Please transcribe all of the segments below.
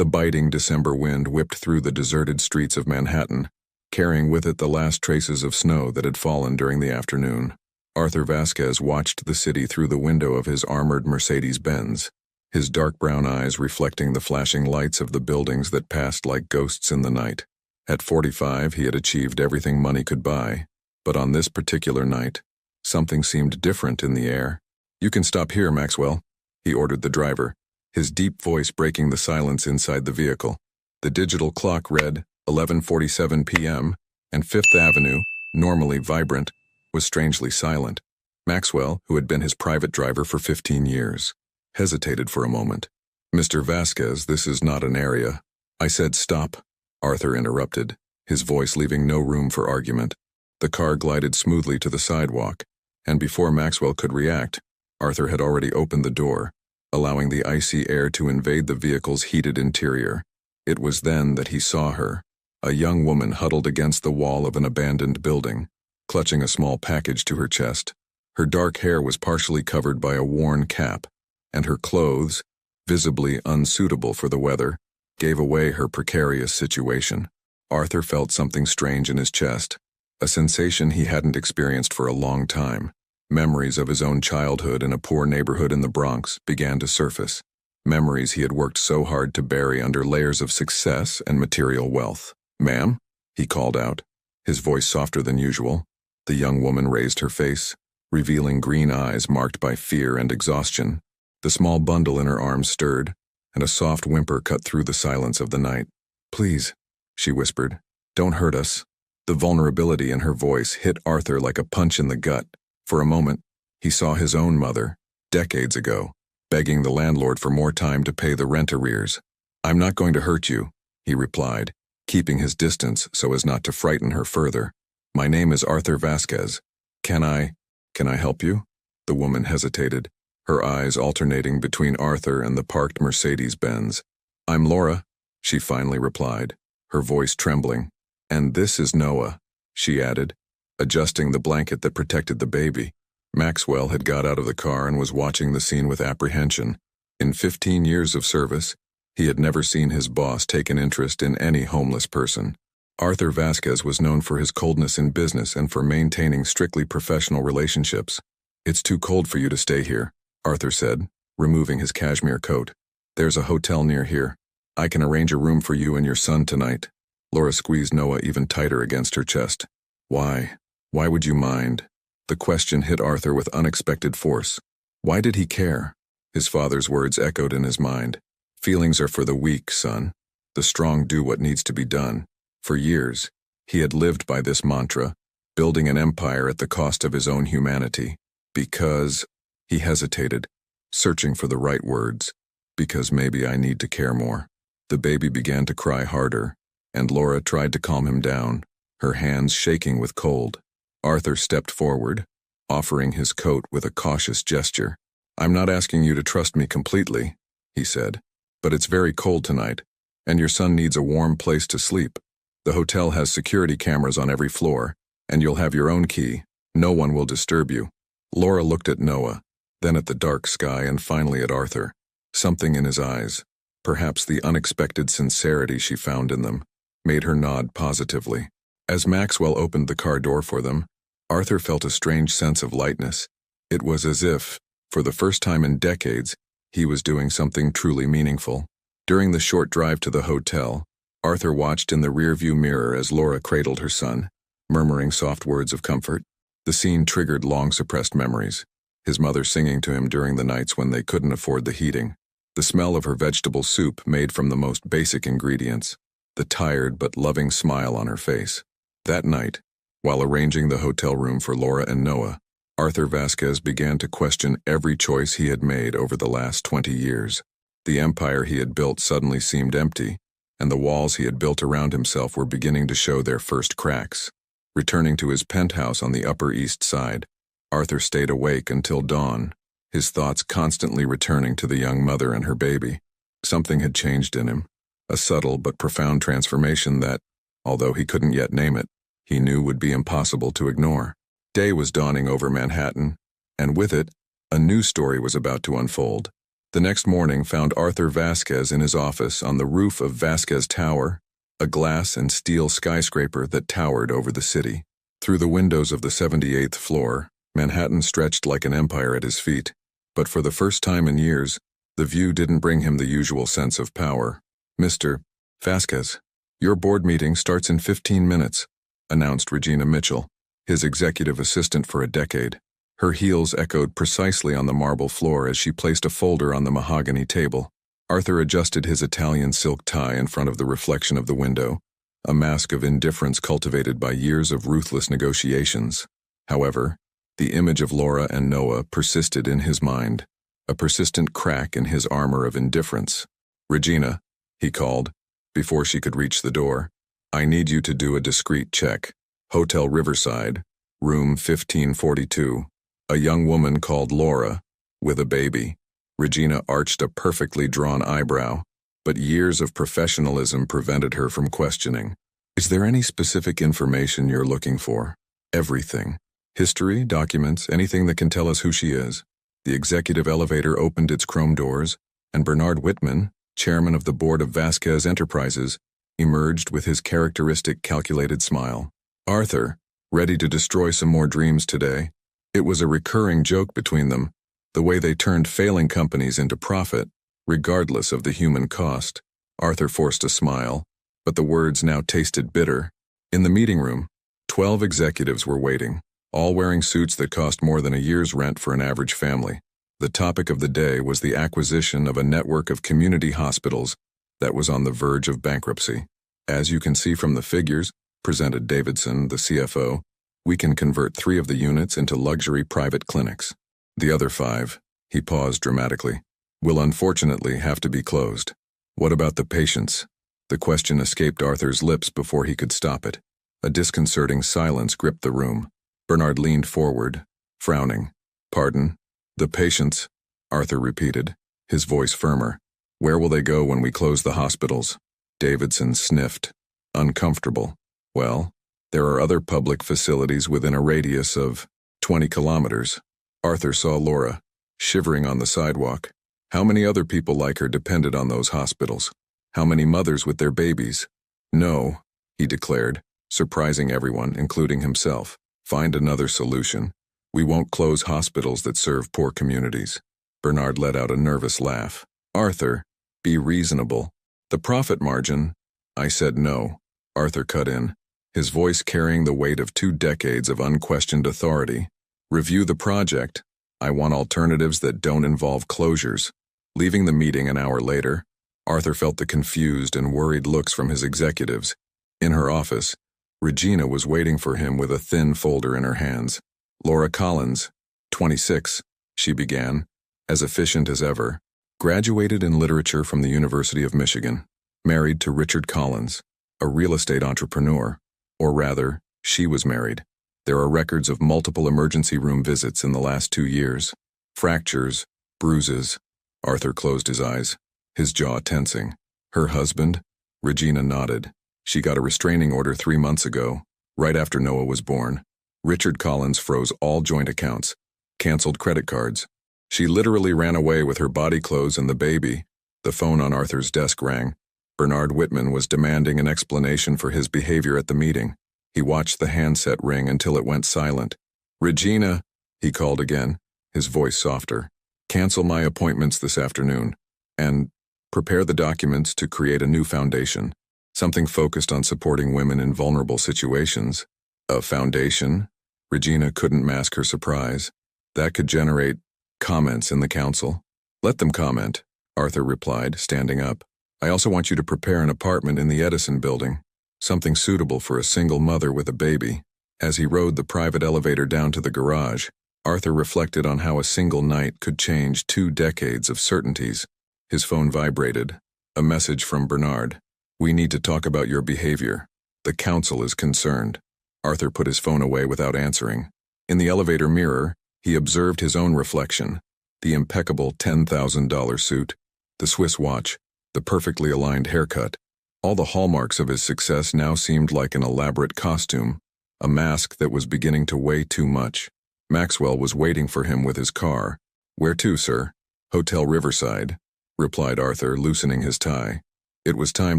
The biting December wind whipped through the deserted streets of Manhattan, carrying with it the last traces of snow that had fallen during the afternoon. Arthur Vasquez watched the city through the window of his armored Mercedes-Benz, his dark brown eyes reflecting the flashing lights of the buildings that passed like ghosts in the night. At 45, he had achieved everything money could buy, but on this particular night, something seemed different in the air. "You can stop here, Maxwell," he ordered the driver, his deep voice breaking the silence inside the vehicle. The digital clock read 11:47 p.m., and Fifth Avenue, normally vibrant, was strangely silent. Maxwell, who had been his private driver for 15 years, hesitated for a moment. "Mr. Vasquez, this is not an area." "I said stop," Arthur interrupted, his voice leaving no room for argument. The car glided smoothly to the sidewalk, and before Maxwell could react, Arthur had already opened the door, allowing the icy air to invade the vehicle's heated interior. It was then that he saw her, a young woman huddled against the wall of an abandoned building, clutching a small package to her chest. Her dark hair was partially covered by a worn cap, and her clothes, visibly unsuitable for the weather, gave away her precarious situation. Arthur felt something strange in his chest, a sensation he hadn't experienced for a long time. Memories of his own childhood in a poor neighborhood in the Bronx began to surface, memories he had worked so hard to bury under layers of success and material wealth. "Ma'am?" he called out, his voice softer than usual. The young woman raised her face, revealing green eyes marked by fear and exhaustion. The small bundle in her arms stirred, and a soft whimper cut through the silence of the night. "Please," she whispered, "don't hurt us." The vulnerability in her voice hit Arthur like a punch in the gut. For a moment, he saw his own mother, decades ago, begging the landlord for more time to pay the rent arrears. "I'm not going to hurt you," he replied, keeping his distance so as not to frighten her further. "My name is Arthur Vasquez. Can I help you?" The woman hesitated, her eyes alternating between Arthur and the parked Mercedes-Benz. "I'm Laura," she finally replied, her voice trembling. "And this is Noah," she added, adjusting the blanket that protected the baby. Maxwell had got out of the car and was watching the scene with apprehension. In 15 years of service, he had never seen his boss take an interest in any homeless person. Arthur Vasquez was known for his coldness in business and for maintaining strictly professional relationships. "It's too cold for you to stay here," Arthur said, removing his cashmere coat. "There's a hotel near here. I can arrange a room for you and your son tonight." Laura squeezed Noah even tighter against her chest. "Why? Why would you mind?" The question hit Arthur with unexpected force. Why did he care? His father's words echoed in his mind. "Feelings are for the weak, son. The strong do what needs to be done." For years, he had lived by this mantra, building an empire at the cost of his own humanity. Because, he hesitated, searching for the right words, because maybe I need to care more. The baby began to cry harder, and Laura tried to calm him down, her hands shaking with cold. Arthur stepped forward, offering his coat with a cautious gesture. "I'm not asking you to trust me completely," he said, "but it's very cold tonight, and your son needs a warm place to sleep. The hotel has security cameras on every floor, and you'll have your own key. No one will disturb you." Laura looked at Noah, then at the dark sky and finally at Arthur. Something in his eyes, perhaps the unexpected sincerity she found in them, made her nod positively. As Maxwell opened the car door for them, Arthur felt a strange sense of lightness. It was as if, for the first time in decades, he was doing something truly meaningful. During the short drive to the hotel, Arthur watched in the rearview mirror as Laura cradled her son, murmuring soft words of comfort. The scene triggered long-suppressed memories, his mother singing to him during the nights when they couldn't afford the heating, the smell of her vegetable soup made from the most basic ingredients, the tired but loving smile on her face. That night, while arranging the hotel room for Laura and Noah, Arthur Vasquez began to question every choice he had made over the last 20 years. The empire he had built suddenly seemed empty, and the walls he had built around himself were beginning to show their first cracks. Returning to his penthouse on the Upper East Side, Arthur stayed awake until dawn, his thoughts constantly returning to the young mother and her baby. Something had changed in him, a subtle but profound transformation that, although he couldn't yet name it, he knew would be impossible to ignore. Day was dawning over Manhattan, and with it, a new story was about to unfold. The next morning found Arthur Vasquez in his office on the roof of Vasquez Tower, a glass and steel skyscraper that towered over the city. Through the windows of the 78th floor, Manhattan stretched like an empire at his feet, but for the first time in years, the view didn't bring him the usual sense of power. "Mr. Vasquez, your board meeting starts in 15 minutes, announced Regina Mitchell, his executive assistant for a decade. Her heels echoed precisely on the marble floor as she placed a folder on the mahogany table. Arthur adjusted his Italian silk tie in front of the reflection of the window, a mask of indifference cultivated by years of ruthless negotiations. However, the image of Laura and Noah persisted in his mind, a persistent crack in his armor of indifference. "Regina," he called, before she could reach the door, "I need you to do a discreet check. Hotel Riverside, room 1542. A young woman called Laura, with a baby." Regina arched a perfectly drawn eyebrow, but years of professionalism prevented her from questioning. "Is there any specific information you're looking for?" "Everything. History, documents, anything that can tell us who she is." The executive elevator opened its chrome doors, and Bernard Whitman, chairman of the board of Vasquez Enterprises, emerged with his characteristic calculated smile. Arthur, ready to destroy some more dreams today. It was a recurring joke between them, the way they turned failing companies into profit, regardless of the human cost. Arthur forced a smile, but the words now tasted bitter. In the meeting room, 12 executives were waiting, all wearing suits that cost more than a year's rent for an average family. The topic of the day was the acquisition of a network of community hospitals that was on the verge of bankruptcy. "As you can see from the figures," presented Davidson, the CFO, "we can convert 3 of the units into luxury private clinics. The other 5, he paused dramatically, will unfortunately have to be closed." "What about the patients?" The question escaped Arthur's lips before he could stop it. A disconcerting silence gripped the room. Bernard leaned forward, frowning. "Pardon? The patients?" Arthur repeated, his voice firmer. "Where will they go when we close the hospitals?" Davidson sniffed, uncomfortable. "Well, there are other public facilities within a radius of 20 kilometers. Arthur saw Laura, shivering on the sidewalk. How many other people like her depended on those hospitals? How many mothers with their babies? "No," he declared, surprising everyone, including himself. "Find another solution. We won't close hospitals that serve poor communities." Bernard let out a nervous laugh. "Arthur, be reasonable. The profit margin—" "I said no," Arthur cut in, his voice carrying the weight of 2 decades of unquestioned authority. "Review the project. I want alternatives that don't involve closures." Leaving the meeting an hour later, Arthur felt the confused and worried looks from his executives. In her office, Regina was waiting for him with a thin folder in her hands. "Laura Collins, 26, she began, as efficient as ever. Graduated in literature from the University of Michigan. Married to Richard Collins, a real estate entrepreneur. Or rather, she was married. There are records of multiple emergency room visits in the last 2 years. Fractures, bruises." Arthur closed his eyes, his jaw tensing. "Her husband?" Regina nodded. "She got a restraining order 3 months ago, right after Noah was born. Richard Collins froze all joint accounts, canceled credit cards. She literally ran away with her body clothes and the baby." The phone on Arthur's desk rang. Bernard Whitman was demanding an explanation for his behavior at the meeting. He watched the handset ring until it went silent. "Regina," he called again, his voice softer. "Cancel my appointments this afternoon. And prepare the documents to create a new foundation. Something focused on supporting women in vulnerable situations." "A foundation?" Regina couldn't mask her surprise. "That could generate comments in the council." "Let them comment," Arthur replied, standing up. "I also want you to prepare an apartment in the Edison building. Something suitable for a single mother with a baby." As he rode the private elevator down to the garage, Arthur reflected on how a single night could change 2 decades of certainties. His phone vibrated. A message from Bernard. "We need to talk about your behavior. The council is concerned." Arthur put his phone away without answering. In the elevator mirror, he observed his own reflection. The impeccable $10,000 suit, the Swiss watch, the perfectly aligned haircut. All the hallmarks of his success now seemed like an elaborate costume, a mask that was beginning to weigh too much. Maxwell was waiting for him with his car. "Where to, sir?" "Hotel Riverside," replied Arthur, loosening his tie. It was time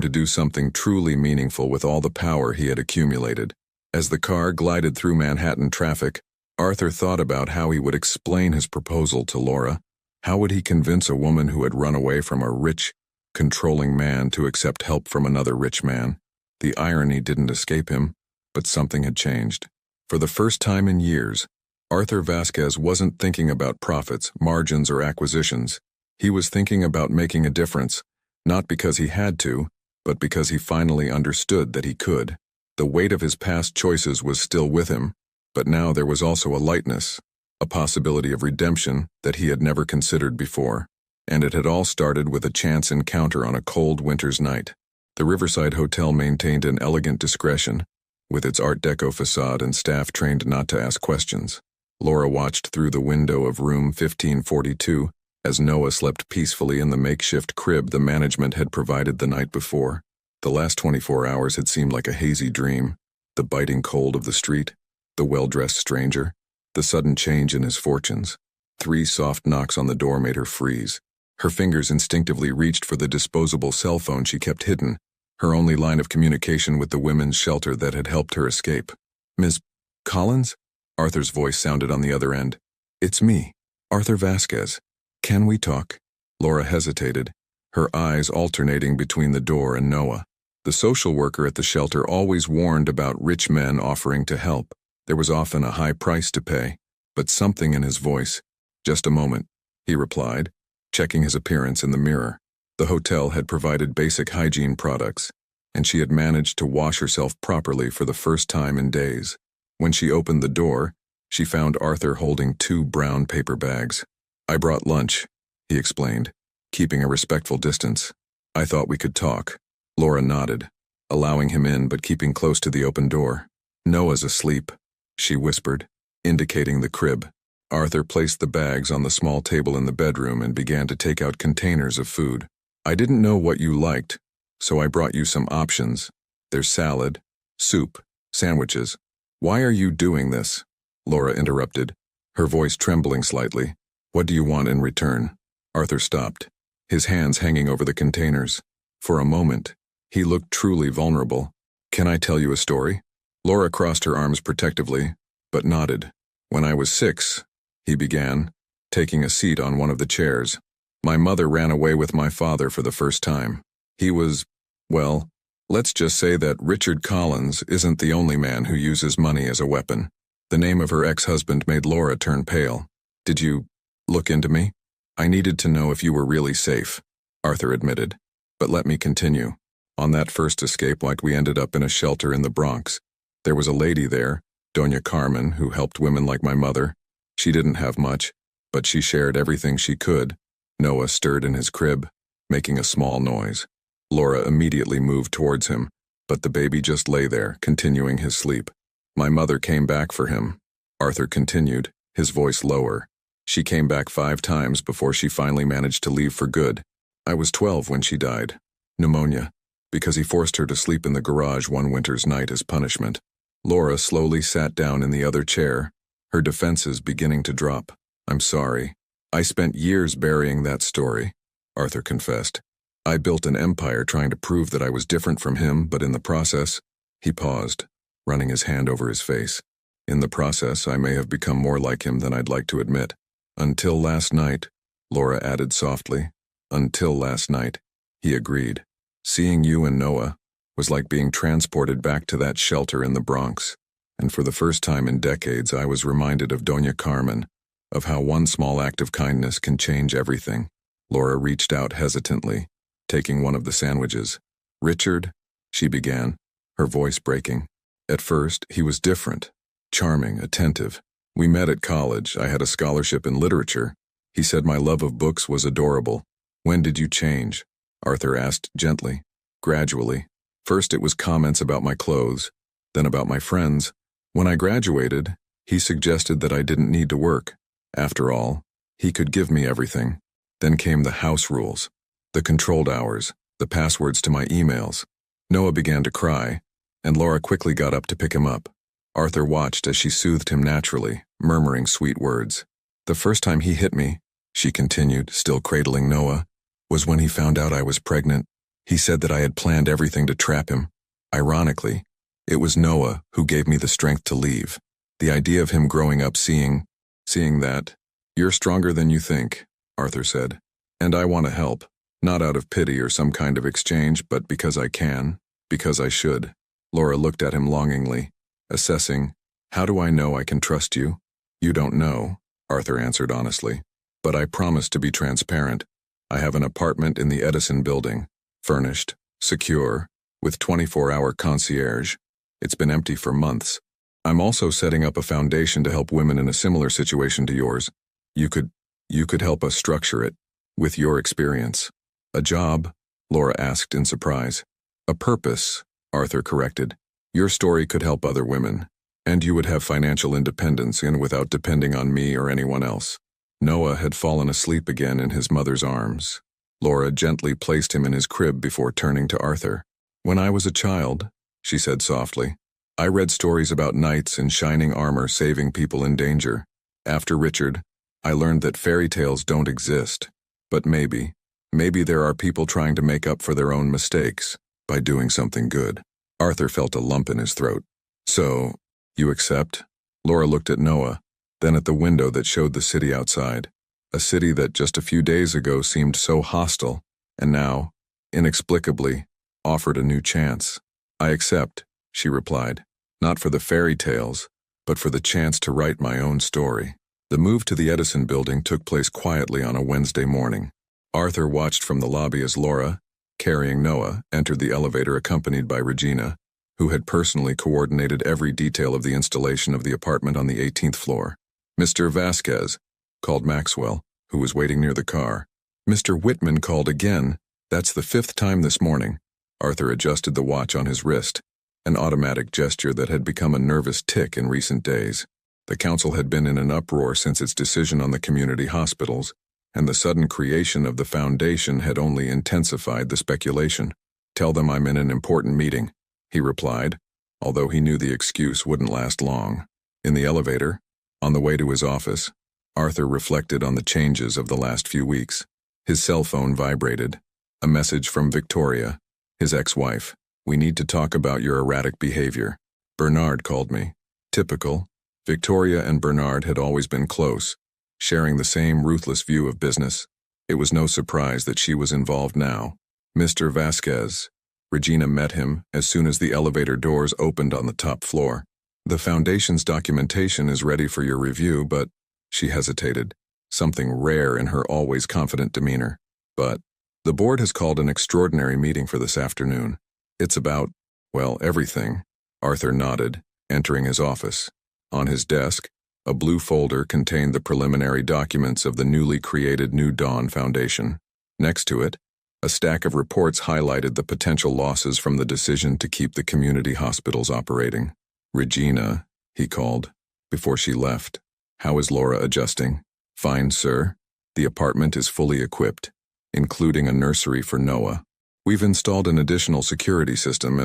to do something truly meaningful with all the power he had accumulated. As the car glided through Manhattan traffic, Arthur thought about how he would explain his proposal to Laura. How would he convince a woman who had run away from a rich, controlling man to accept help from another rich man? The irony didn't escape him, but something had changed. For the first time in years, Arthur Vasquez wasn't thinking about profits, margins, or acquisitions. He was thinking about making a difference, not because he had to, but because he finally understood that he could. The weight of his past choices was still with him, but now there was also a lightness, a possibility of redemption that he had never considered before. And it had all started with a chance encounter on a cold winter's night. The Riverside Hotel maintained an elegant discretion, with its Art Deco facade and staff trained not to ask questions. Laura watched through the window of room 1542 as Noah slept peacefully in the makeshift crib the management had provided the night before. The last 24 hours had seemed like a hazy dream. The biting cold of the street, the well-dressed stranger, the sudden change in his fortunes. 3 soft knocks on the door made her freeze. Her fingers instinctively reached for the disposable cell phone she kept hidden, her only line of communication with the women's shelter that had helped her escape. "Ms. Collins?" Arthur's voice sounded on the other end. "It's me, Arthur Vasquez. Can we talk?" Laura hesitated, her eyes alternating between the door and Noah. The social worker at the shelter always warned about rich men offering to help. There was often a high price to pay, but something in his voice. "Just a moment," he replied, checking his appearance in the mirror. The hotel had provided basic hygiene products, and she had managed to wash herself properly for the first time in days. When she opened the door, she found Arthur holding 2 brown paper bags. "I brought lunch," he explained, keeping a respectful distance. "I thought we could talk." Laura nodded, allowing him in but keeping close to the open door. "Noah's asleep," she whispered, indicating the crib. Arthur placed the bags on the small table in the bedroom and began to take out containers of food. "I didn't know what you liked, so I brought you some options. There's salad, soup, sandwiches." "Why are you doing this?" Laura interrupted, her voice trembling slightly. "What do you want in return?" Arthur stopped, his hands hanging over the containers. For a moment, he looked truly vulnerable. "Can I tell you a story?" Laura crossed her arms protectively, but nodded. "When I was 6, he began, taking a seat on one of the chairs. "My mother ran away with my father for the first time. He was, well, let's just say that Richard Collins isn't the only man who uses money as a weapon." The name of her ex-husband made Laura turn pale. "Did you look into me?" "I needed to know if you were really safe," Arthur admitted. "But let me continue. On that first escape, like, we ended up in a shelter in the Bronx. There was a lady there, Doña Carmen, who helped women like my mother. She didn't have much, but she shared everything she could." Noah stirred in his crib, making a small noise. Laura immediately moved towards him, but the baby just lay there, continuing his sleep. "My mother came back for him," Arthur continued, his voice lower. "She came back 5 times before she finally managed to leave for good. I was 12 when she died. Pneumonia, because he forced her to sleep in the garage one winter's night as punishment." Laura slowly sat down in the other chair, her defenses beginning to drop. "I'm sorry. I spent years burying that story," Arthur confessed. "I built an empire trying to prove that I was different from him, but in the process," he paused, running his hand over his face. "In the process, I may have become more like him than I'd like to admit. Until last night," Laura added softly. "Until last night," he agreed. "Seeing you and Noah was like being transported back to that shelter in the Bronx. And for the first time in decades, I was reminded of Doña Carmen, of how one small act of kindness can change everything." Laura reached out hesitantly, taking one of the sandwiches. "Richard," she began, her voice breaking. "At first, he was different, charming, attentive. We met at college. I had a scholarship in literature. He said my love of books was adorable." "When did you change?" Arthur asked gently. "Gradually. First it was comments about my clothes, then about my friends. When I graduated, he suggested that I didn't need to work. After all, he could give me everything. Then came the house rules, the controlled hours, the passwords to my emails." Noah began to cry, and Laura quickly got up to pick him up. Arthur watched as she soothed him naturally, murmuring sweet words. "The first time he hit me, she continued, still cradling Noah, was when he found out I was pregnant. He said that I had planned everything to trap him. Ironically, it was Noah who gave me the strength to leave. The idea of him growing up seeing that. You're stronger than you think, Arthur said. And I want to help, not out of pity or some kind of exchange, but because I can, because I should. Laura looked at him longingly, assessing, how do I know I can trust you? You don't know, Arthur answered honestly. But I promise to be transparent. I have an apartment in the Edison building, furnished, secure, with 24-hour concierge. It's been empty for months. I'm also setting up a foundation to help women in a similar situation to yours. You could help us structure it, with your experience. A job? Laura asked in surprise. A purpose, Arthur corrected. Your story could help other women, and you would have financial independence without depending on me or anyone else. Noah had fallen asleep again in his mother's arms. Laura gently placed him in his crib before turning to Arthur. When I was a child, she said softly, I read stories about knights in shining armor saving people in danger. After Richard, I learned that fairy tales don't exist. But maybe there are people trying to make up for their own mistakes by doing something good. Arthur felt a lump in his throat. So, you accept? Laura looked at Noah, then at the window that showed the city outside. A city that just a few days ago seemed so hostile, and now, inexplicably, offered a new chance. I accept, she replied, not for the fairy tales, but for the chance to write my own story. The move to the Edison building took place quietly on a Wednesday morning. Arthur watched from the lobby as Laura, carrying Noah, entered the elevator accompanied by Regina, who had personally coordinated every detail of the installation of the apartment on the 18th floor. Mr. Vasquez, called Maxwell, who was waiting near the car. Mr. Whitman called again. That's the 5th time this morning. Arthur adjusted the watch on his wrist, an automatic gesture that had become a nervous tick in recent days. The council had been in an uproar since its decision on the community hospitals, and the sudden creation of the foundation had only intensified the speculation. Tell them I'm in an important meeting, he replied, although he knew the excuse wouldn't last long. In the elevator, on the way to his office, Arthur reflected on the changes of the last few weeks. His cell phone vibrated. A message from Victoria, his ex-wife. We need to talk about your erratic behavior. Bernard called me. Typical. Victoria and Bernard had always been close, sharing the same ruthless view of business. It was no surprise that she was involved now. Mr. Vasquez. Regina met him as soon as the elevator doors opened on the top floor. The foundation's documentation is ready for your review, but, she hesitated, something rare in her always confident demeanor. But, the board has called an extraordinary meeting for this afternoon. It's about, well, everything. Arthur nodded, entering his office. On his desk, a blue folder contained the preliminary documents of the newly created New Dawn Foundation. Next to it, a stack of reports highlighted the potential losses from the decision to keep the community hospitals operating. Regina, he called, before she left. How is Laura adjusting? Fine, sir. The apartment is fully equipped, including a nursery for Noah. We've installed an additional security system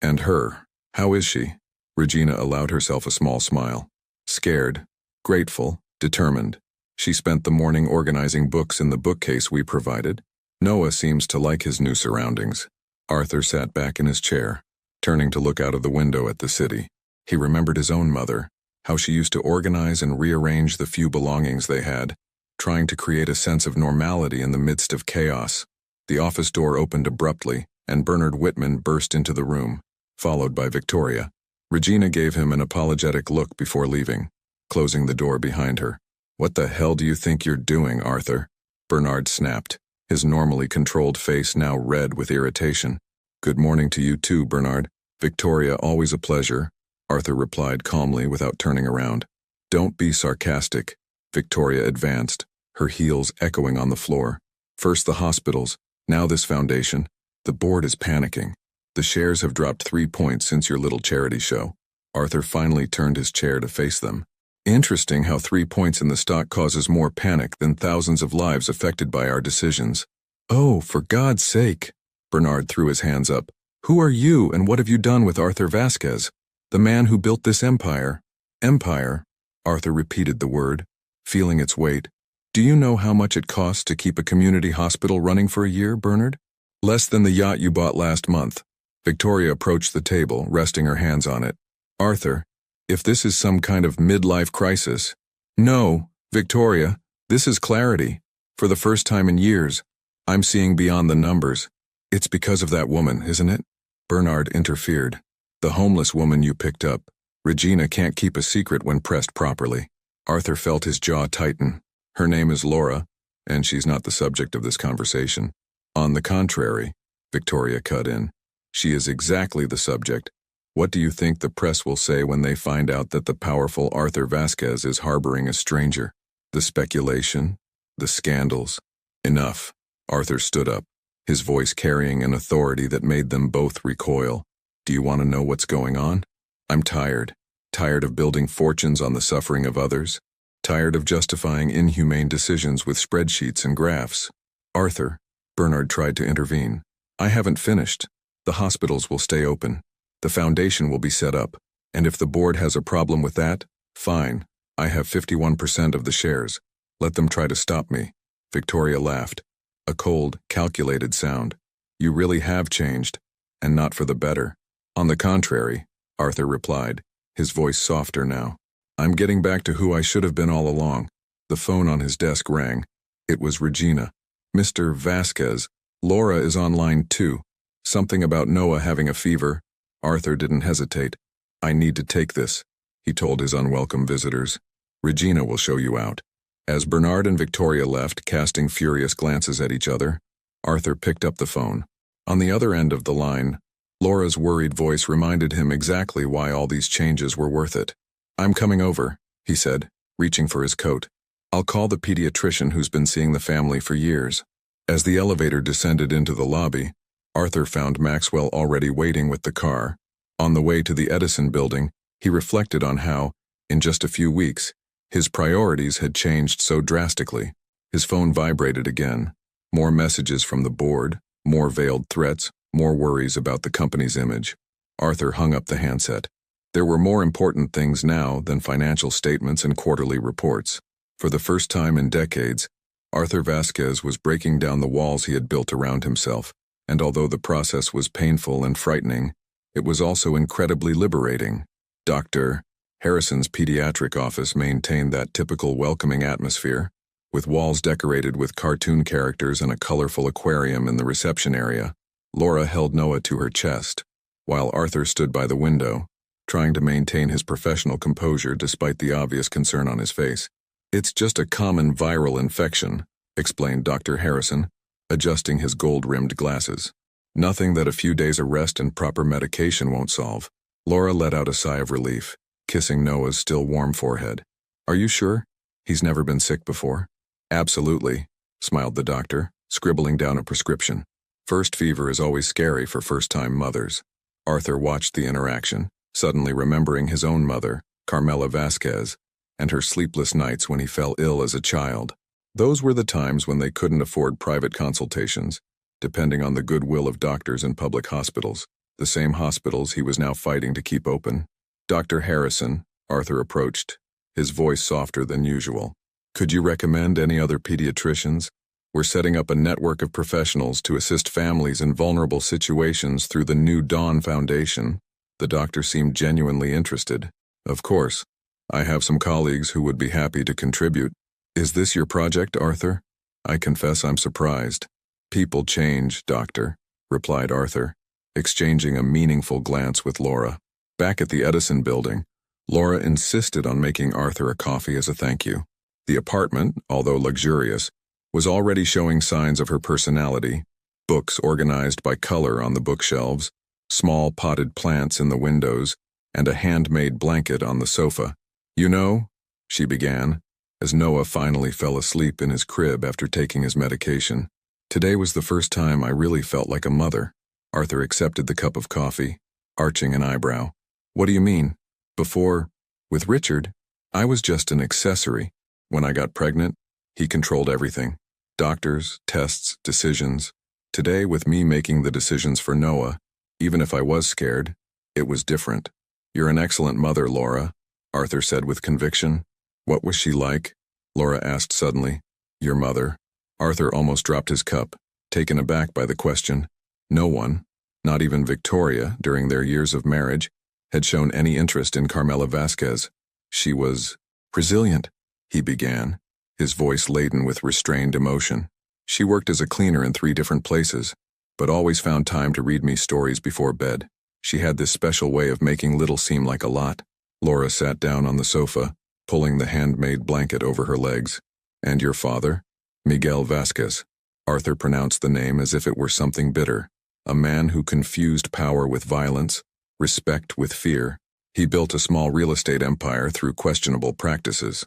and her. How is she? Regina allowed herself a small smile. Scared, grateful, determined. She spent the morning organizing books in the bookcase we provided. Noah seems to like his new surroundings. Arthur sat back in his chair, turning to look out of the window at the city. He remembered his own mother, how she used to organize and rearrange the few belongings they had, trying to create a sense of normality in the midst of chaos. The office door opened abruptly, and Bernard Whitman burst into the room, followed by Victoria. Regina gave him an apologetic look before leaving, closing the door behind her. What the hell do you think you're doing, Arthur? Bernard snapped, his normally controlled face now red with irritation. Good morning to you too, Bernard. Victoria, always a pleasure, Arthur replied calmly without turning around. Don't be sarcastic. Victoria advanced, her heels echoing on the floor. First the hospitals, now this foundation. The board is panicking. The shares have dropped 3 points since your little charity show. Arthur finally turned his chair to face them. Interesting how 3 points in the stock causes more panic than thousands of lives affected by our decisions. Oh, for God's sake! Bernard threw his hands up. Who are you and what have you done with Arthur Vasquez? The man who built this empire. Empire, Arthur repeated the word, feeling its weight. Do you know how much it costs to keep a community hospital running for a year, Bernard? Less than the yacht you bought last month. Victoria approached the table, resting her hands on it. Arthur, if this is some kind of midlife crisis. No, Victoria, this is clarity. For the first time in years, I'm seeing beyond the numbers. It's because of that woman, isn't it? Bernard interfered. The homeless woman you picked up. Regina can't keep a secret when pressed properly. Arthur felt his jaw tighten. Her name is Laura, and she's not the subject of this conversation. On the contrary, Victoria cut in. She is exactly the subject. What do you think the press will say when they find out that the powerful Arthur Vasquez is harboring a stranger? The speculation, the scandals. Enough. Arthur stood up, his voice carrying an authority that made them both recoil. Do you want to know what's going on? I'm tired. Tired of building fortunes on the suffering of others. Tired of justifying inhumane decisions with spreadsheets and graphs. Arthur, Bernard tried to intervene. I haven't finished. The hospitals will stay open. The foundation will be set up. And if the board has a problem with that, fine. I have 51% of the shares. Let them try to stop me. Victoria laughed. A cold, calculated sound. You really have changed, and not for the better. On the contrary, Arthur replied, his voice softer now. I'm getting back to who I should have been all along. The phone on his desk rang. It was Regina. Mr. Vasquez, Laura is on line 2. Something about Noah having a fever. Arthur didn't hesitate. I need to take this, he told his unwelcome visitors. Regina will show you out. As Bernard and Victoria left, casting furious glances at each other, Arthur picked up the phone. On the other end of the line, Laura's worried voice reminded him exactly why all these changes were worth it. I'm coming over, he said, reaching for his coat. I'll call the pediatrician who's been seeing the family for years. As the elevator descended into the lobby, Arthur found Maxwell already waiting with the car. On the way to the Edison building, he reflected on how, in just a few weeks, his priorities had changed so drastically. His phone vibrated again. More messages from the board, more veiled threats, more worries about the company's image. Arthur hung up the handset. There were more important things now than financial statements and quarterly reports. For the first time in decades, Arthur Vasquez was breaking down the walls he had built around himself, and although the process was painful and frightening, it was also incredibly liberating. Dr. Harrison's pediatric office maintained that typical welcoming atmosphere, with walls decorated with cartoon characters and a colorful aquarium in the reception area. Laura held Noah to her chest, while Arthur stood by the window, trying to maintain his professional composure despite the obvious concern on his face. It's just a common viral infection, explained Dr. Harrison, adjusting his gold-rimmed glasses. Nothing that a few days of rest and proper medication won't solve. Laura let out a sigh of relief, kissing Noah's still warm forehead. Are you sure? He's never been sick before? Absolutely, smiled the doctor, scribbling down a prescription. First fever is always scary for first-time mothers. Arthur watched the interaction, suddenly remembering his own mother, Carmela Vasquez, and her sleepless nights when he fell ill as a child. Those were the times when they couldn't afford private consultations, depending on the goodwill of doctors in public hospitals, the same hospitals he was now fighting to keep open. Dr. Harrison, Arthur approached, his voice softer than usual. Could you recommend any other pediatricians? We're setting up a network of professionals to assist families in vulnerable situations through the New Dawn Foundation. The doctor seemed genuinely interested. Of course, I have some colleagues who would be happy to contribute. Is this your project, Arthur? I confess I'm surprised. People change, doctor, replied Arthur, exchanging a meaningful glance with Laura. Back at the Edison building, Laura insisted on making Arthur a coffee as a thank you. The apartment, although luxurious, was already showing signs of her personality. Books organized by color on the bookshelves, small potted plants in the windows, and a handmade blanket on the sofa. You know, she began, as Noah finally fell asleep in his crib after taking his medication. Today was the first time I really felt like a mother. Arthur accepted the cup of coffee, arching an eyebrow. What do you mean? Before, with Richard, I was just an accessory. When I got pregnant, he controlled everything. Doctors, tests, decisions. Today, with me making the decisions for Noah, even if I was scared, it was different. You're an excellent mother, Laura, Arthur said with conviction. What was she like? Laura asked suddenly. Your mother? Arthur almost dropped his cup, taken aback by the question. No one, not even Victoria, during their years of marriage, had shown any interest in Carmela Vasquez. She was resilient, he began, his voice laden with restrained emotion. She worked as a cleaner in 3 different places, but always found time to read me stories before bed. She had this special way of making little seem like a lot. Laura sat down on the sofa, pulling the handmade blanket over her legs. And your father? Miguel Vasquez. Arthur pronounced the name as if it were something bitter. A man who confused power with violence, respect with fear. He built a small real estate empire through questionable practices.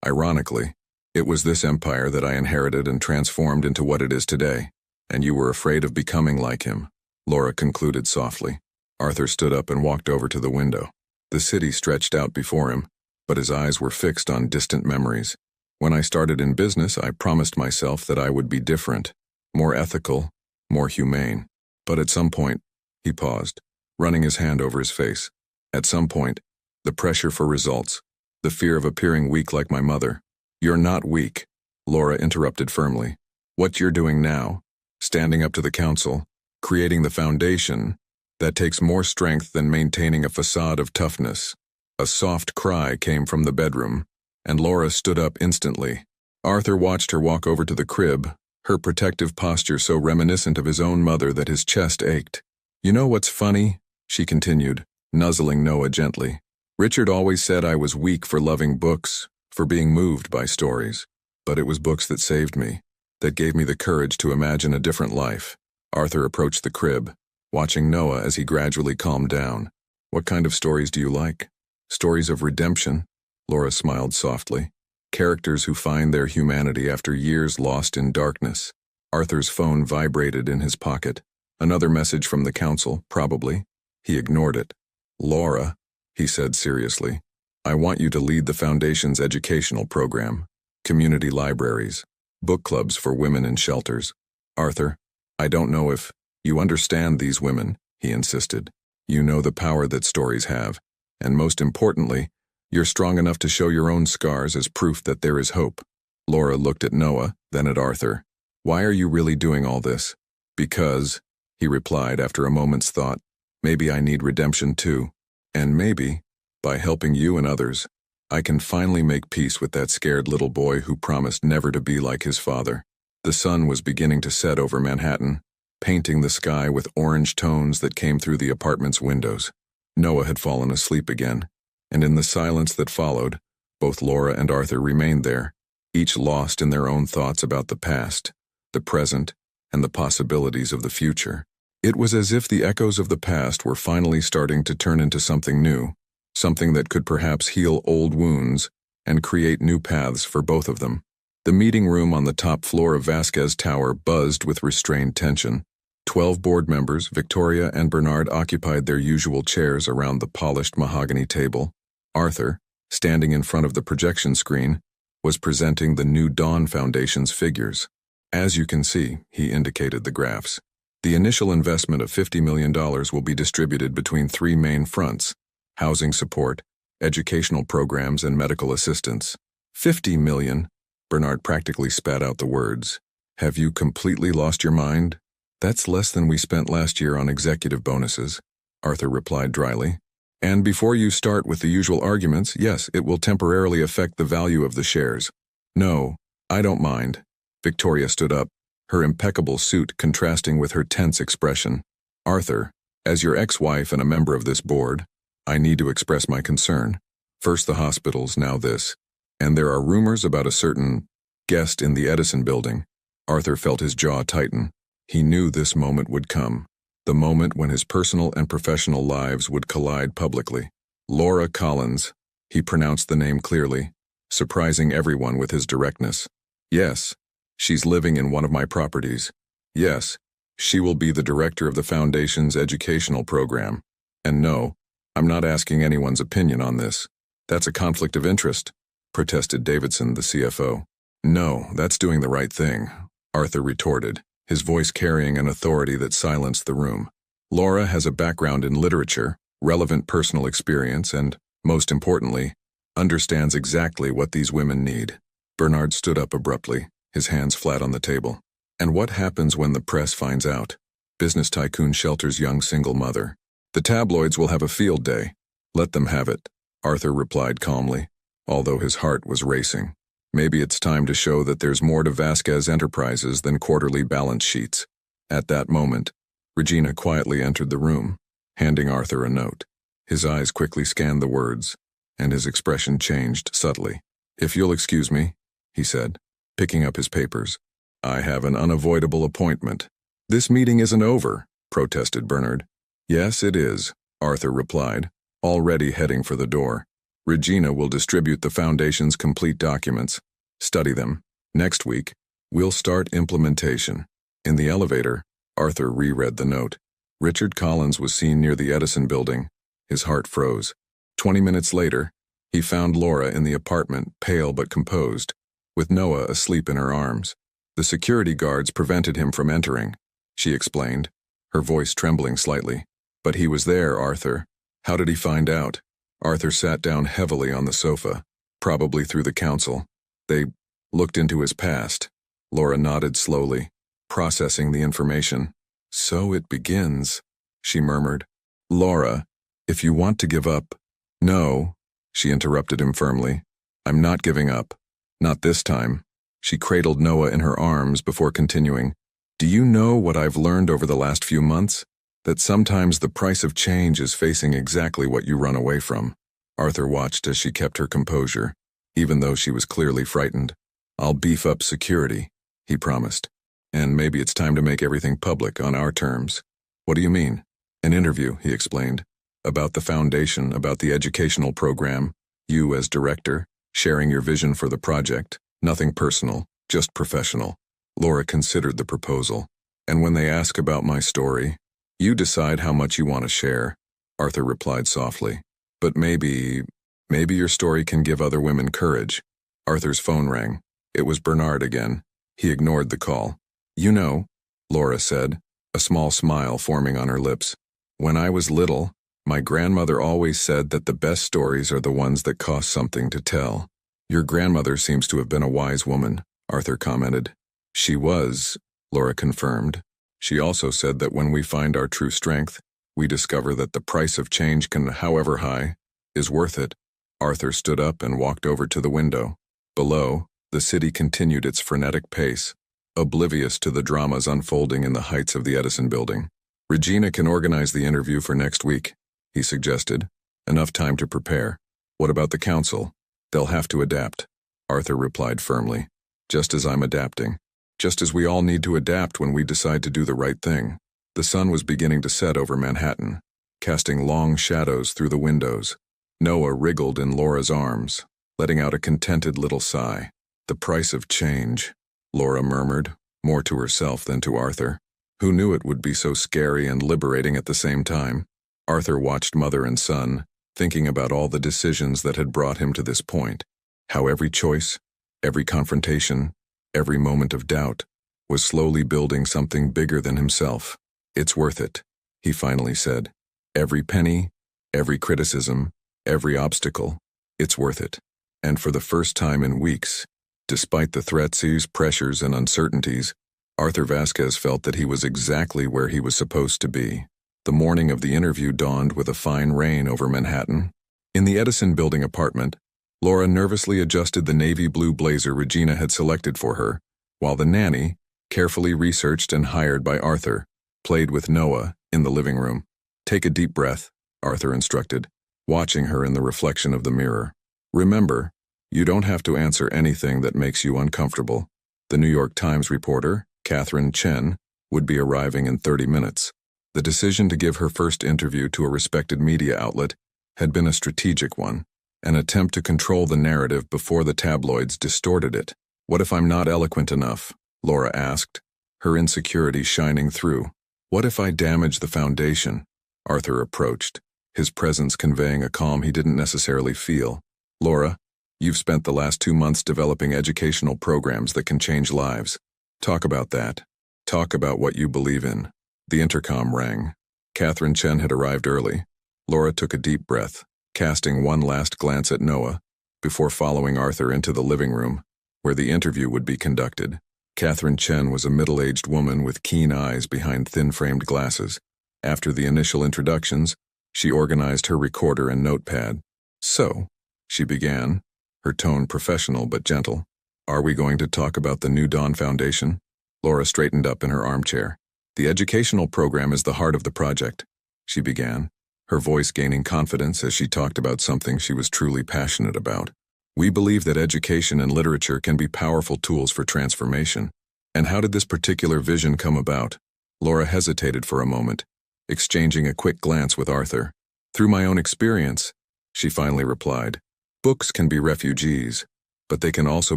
Ironically, it was this empire that I inherited and transformed into what it is today. And you were afraid of becoming like him, Laura concluded softly. Arthur stood up and walked over to the window. The city stretched out before him, but his eyes were fixed on distant memories. When I started in business, I promised myself that I would be different, more ethical, more humane. But at some point, he paused, running his hand over his face. At some point, the pressure for results, the fear of appearing weak like my mother. You're not weak, Laura interrupted firmly. What you're doing now, standing up to the council, creating the foundation, that takes more strength than maintaining a facade of toughness. A soft cry came from the bedroom, and Laura stood up instantly. Arthur watched her walk over to the crib, her protective posture so reminiscent of his own mother that his chest ached. You know what's funny? She continued, nuzzling Noah gently. Richard always said I was weak for loving books, for being moved by stories. But it was books that saved me, that gave me the courage to imagine a different life. Arthur approached the crib, watching Noah as he gradually calmed down. What kind of stories do you like? Stories of redemption? Laura smiled softly. Characters who find their humanity after years lost in darkness. Arthur's phone vibrated in his pocket. Another message from the council, probably. He ignored it. Laura, he said seriously, I want you to lead the Foundation's educational program. Community libraries, book clubs for women in shelters. Arthur, I don't know if you understand these women, he insisted. You know the power that stories have, and most importantly, you're strong enough to show your own scars as proof that there is hope. Laura looked at Noah, then at Arthur. Why are you really doing all this? Because, he replied after a moment's thought, maybe I need redemption too. And maybe, by helping you and others, I can finally make peace with that scared little boy who promised never to be like his father. The sun was beginning to set over Manhattan, painting the sky with orange tones that came through the apartment's windows. Noah had fallen asleep again, and in the silence that followed, both Laura and Arthur remained there, each lost in their own thoughts about the past, the present, and the possibilities of the future. It was as if the echoes of the past were finally starting to turn into something new, something that could perhaps heal old wounds and create new paths for both of them. The meeting room on the top floor of Vasquez Tower buzzed with restrained tension. 12 board members, Victoria and Bernard, occupied their usual chairs around the polished mahogany table. Arthur, standing in front of the projection screen, was presenting the New Dawn Foundation's figures. As you can see, he indicated the graphs. The initial investment of $50 million will be distributed between 3 main fronts: housing support, educational programs, and medical assistance. 50 million, Bernard practically spat out the words. Have you completely lost your mind? That's less than we spent last year on executive bonuses, Arthur replied dryly. And before you start with the usual arguments, yes, it will temporarily affect the value of the shares. No, I don't mind. Victoria stood up, her impeccable suit contrasting with her tense expression. Arthur, as your ex-wife and a member of this board, I need to express my concern. First the hospitals, now this. And there are rumors about a certain guest in the Edison building. Arthur felt his jaw tighten. He knew this moment would come, the moment when his personal and professional lives would collide publicly. Laura Collins, he pronounced the name clearly, surprising everyone with his directness. Yes, she's living in one of my properties. Yes, she will be the director of the Foundation's educational program. And no, I'm not asking anyone's opinion on this. That's a conflict of interest, protested Davidson, the CFO. No, that's doing the right thing, Arthur retorted, his voice carrying an authority that silenced the room. Laura has a background in literature, relevant personal experience, and, most importantly, understands exactly what these women need. Bernard stood up abruptly, his hands flat on the table. And what happens when the press finds out? Business tycoon shelters young single mother. The tabloids will have a field day. Let them have it, Arthur replied calmly, although his heart was racing. Maybe it's time to show that there's more to Vasquez Enterprises than quarterly balance sheets. At that moment, Regina quietly entered the room, handing Arthur a note. His eyes quickly scanned the words, and his expression changed subtly. "If you'll excuse me," he said, picking up his papers. "I have an unavoidable appointment." "This meeting isn't over," protested Bernard. "Yes, it is," Arthur replied, already heading for the door. "Regina will distribute the Foundation's complete documents. Study them. Next week, we'll start implementation." In the elevator, Arthur reread the note. Richard Collins was seen near the Edison building. His heart froze. 20 minutes later, he found Laura in the apartment, pale but composed, with Noah asleep in her arms. "The security guards prevented him from entering," she explained, her voice trembling slightly. "But he was there, Arthur. How did he find out?" Arthur sat down heavily on the sofa, probably through the council. "They looked into his past." Laura nodded slowly, processing the information. "So it begins," she murmured. "Laura, if you want to give up—" "No," she interrupted him firmly. "I'm not giving up. Not this time." She cradled Noah in her arms before continuing. "Do you know what I've learned over the last few months? That sometimes the price of change is facing exactly what you run away from." Arthur watched as she kept her composure, even though she was clearly frightened. "I'll beef up security," he promised. "And maybe it's time to make everything public on our terms." "What do you mean?" "An interview," he explained. "About the Foundation, about the educational program, you as director, sharing your vision for the project. Nothing personal, just professional." Laura considered the proposal. "And when they ask about my story, you decide how much you want to share," Arthur replied softly. "But maybe your story can give other women courage." Arthur's phone rang. It was Bernard again. He ignored the call. "You know," Laura said, a small smile forming on her lips, "when I was little, my grandmother always said that the best stories are the ones that cost something to tell." "Your grandmother seems to have been a wise woman," Arthur commented. "She was," Laura confirmed. "She also said that when we find our true strength, we discover that the price of change can, however high, is worth it." Arthur stood up and walked over to the window. Below, the city continued its frenetic pace, oblivious to the dramas unfolding in the heights of the Edison building. "Regina can organize the interview for next week," he suggested. "Enough time to prepare." "What about the council?" "They'll have to adapt," Arthur replied firmly. "Just as I'm adapting. Just as we all need to adapt when we decide to do the right thing." The sun was beginning to set over Manhattan, casting long shadows through the windows. Noah wriggled in Laura's arms, letting out a contented little sigh. "The price of change," Laura murmured, more to herself than to Arthur. Who knew it would be so scary and liberating at the same time? Arthur watched mother and son, thinking about all the decisions that had brought him to this point. How every choice, every confrontation, every moment of doubt, was slowly building something bigger than himself. "It's worth it," he finally said. "Every penny, every criticism, every obstacle, it's worth it." And for the first time in weeks, despite the threats, pressures, and uncertainties, Arthur Vasquez felt that he was exactly where he was supposed to be. The morning of the interview dawned with a fine rain over Manhattan. In the Edison building apartment, Laura nervously adjusted the navy blue blazer Regina had selected for her, while the nanny, carefully researched and hired by Arthur, played with Noah in the living room. "Take a deep breath," Arthur instructed, watching her in the reflection of the mirror. "Remember, you don't have to answer anything that makes you uncomfortable." The New York Times reporter, Catherine Chen, would be arriving in 30 minutes. The decision to give her first interview to a respected media outlet had been a strategic one, an attempt to control the narrative before the tabloids distorted it. "What if I'm not eloquent enough?" Laura asked, her insecurity shining through. "What if I damage the Foundation?" Arthur approached, his presence conveying a calm he didn't necessarily feel. "Laura, you've spent the last 2 months developing educational programs that can change lives. Talk about that. Talk about what you believe in." The intercom rang. Catherine Chen had arrived early. Laura took a deep breath, casting one last glance at Noah, before following Arthur into the living room. where the interview would be conducted. Catherine Chen was a middle-aged woman with keen eyes behind thin-framed glasses. After the initial introductions, she organized her recorder and notepad. "So," she began, her tone professional but gentle, "are we going to talk about the New Dawn Foundation?" Laura straightened up in her armchair. "The educational program is the heart of the project," she began, her voice gaining confidence as she talked about something she was truly passionate about. "We believe that education and literature can be powerful tools for transformation." "And how did this particular vision come about?" Laura hesitated for a moment, exchanging a quick glance with Arthur. "Through my own experience," she finally replied. "Books can be refugees, but they can also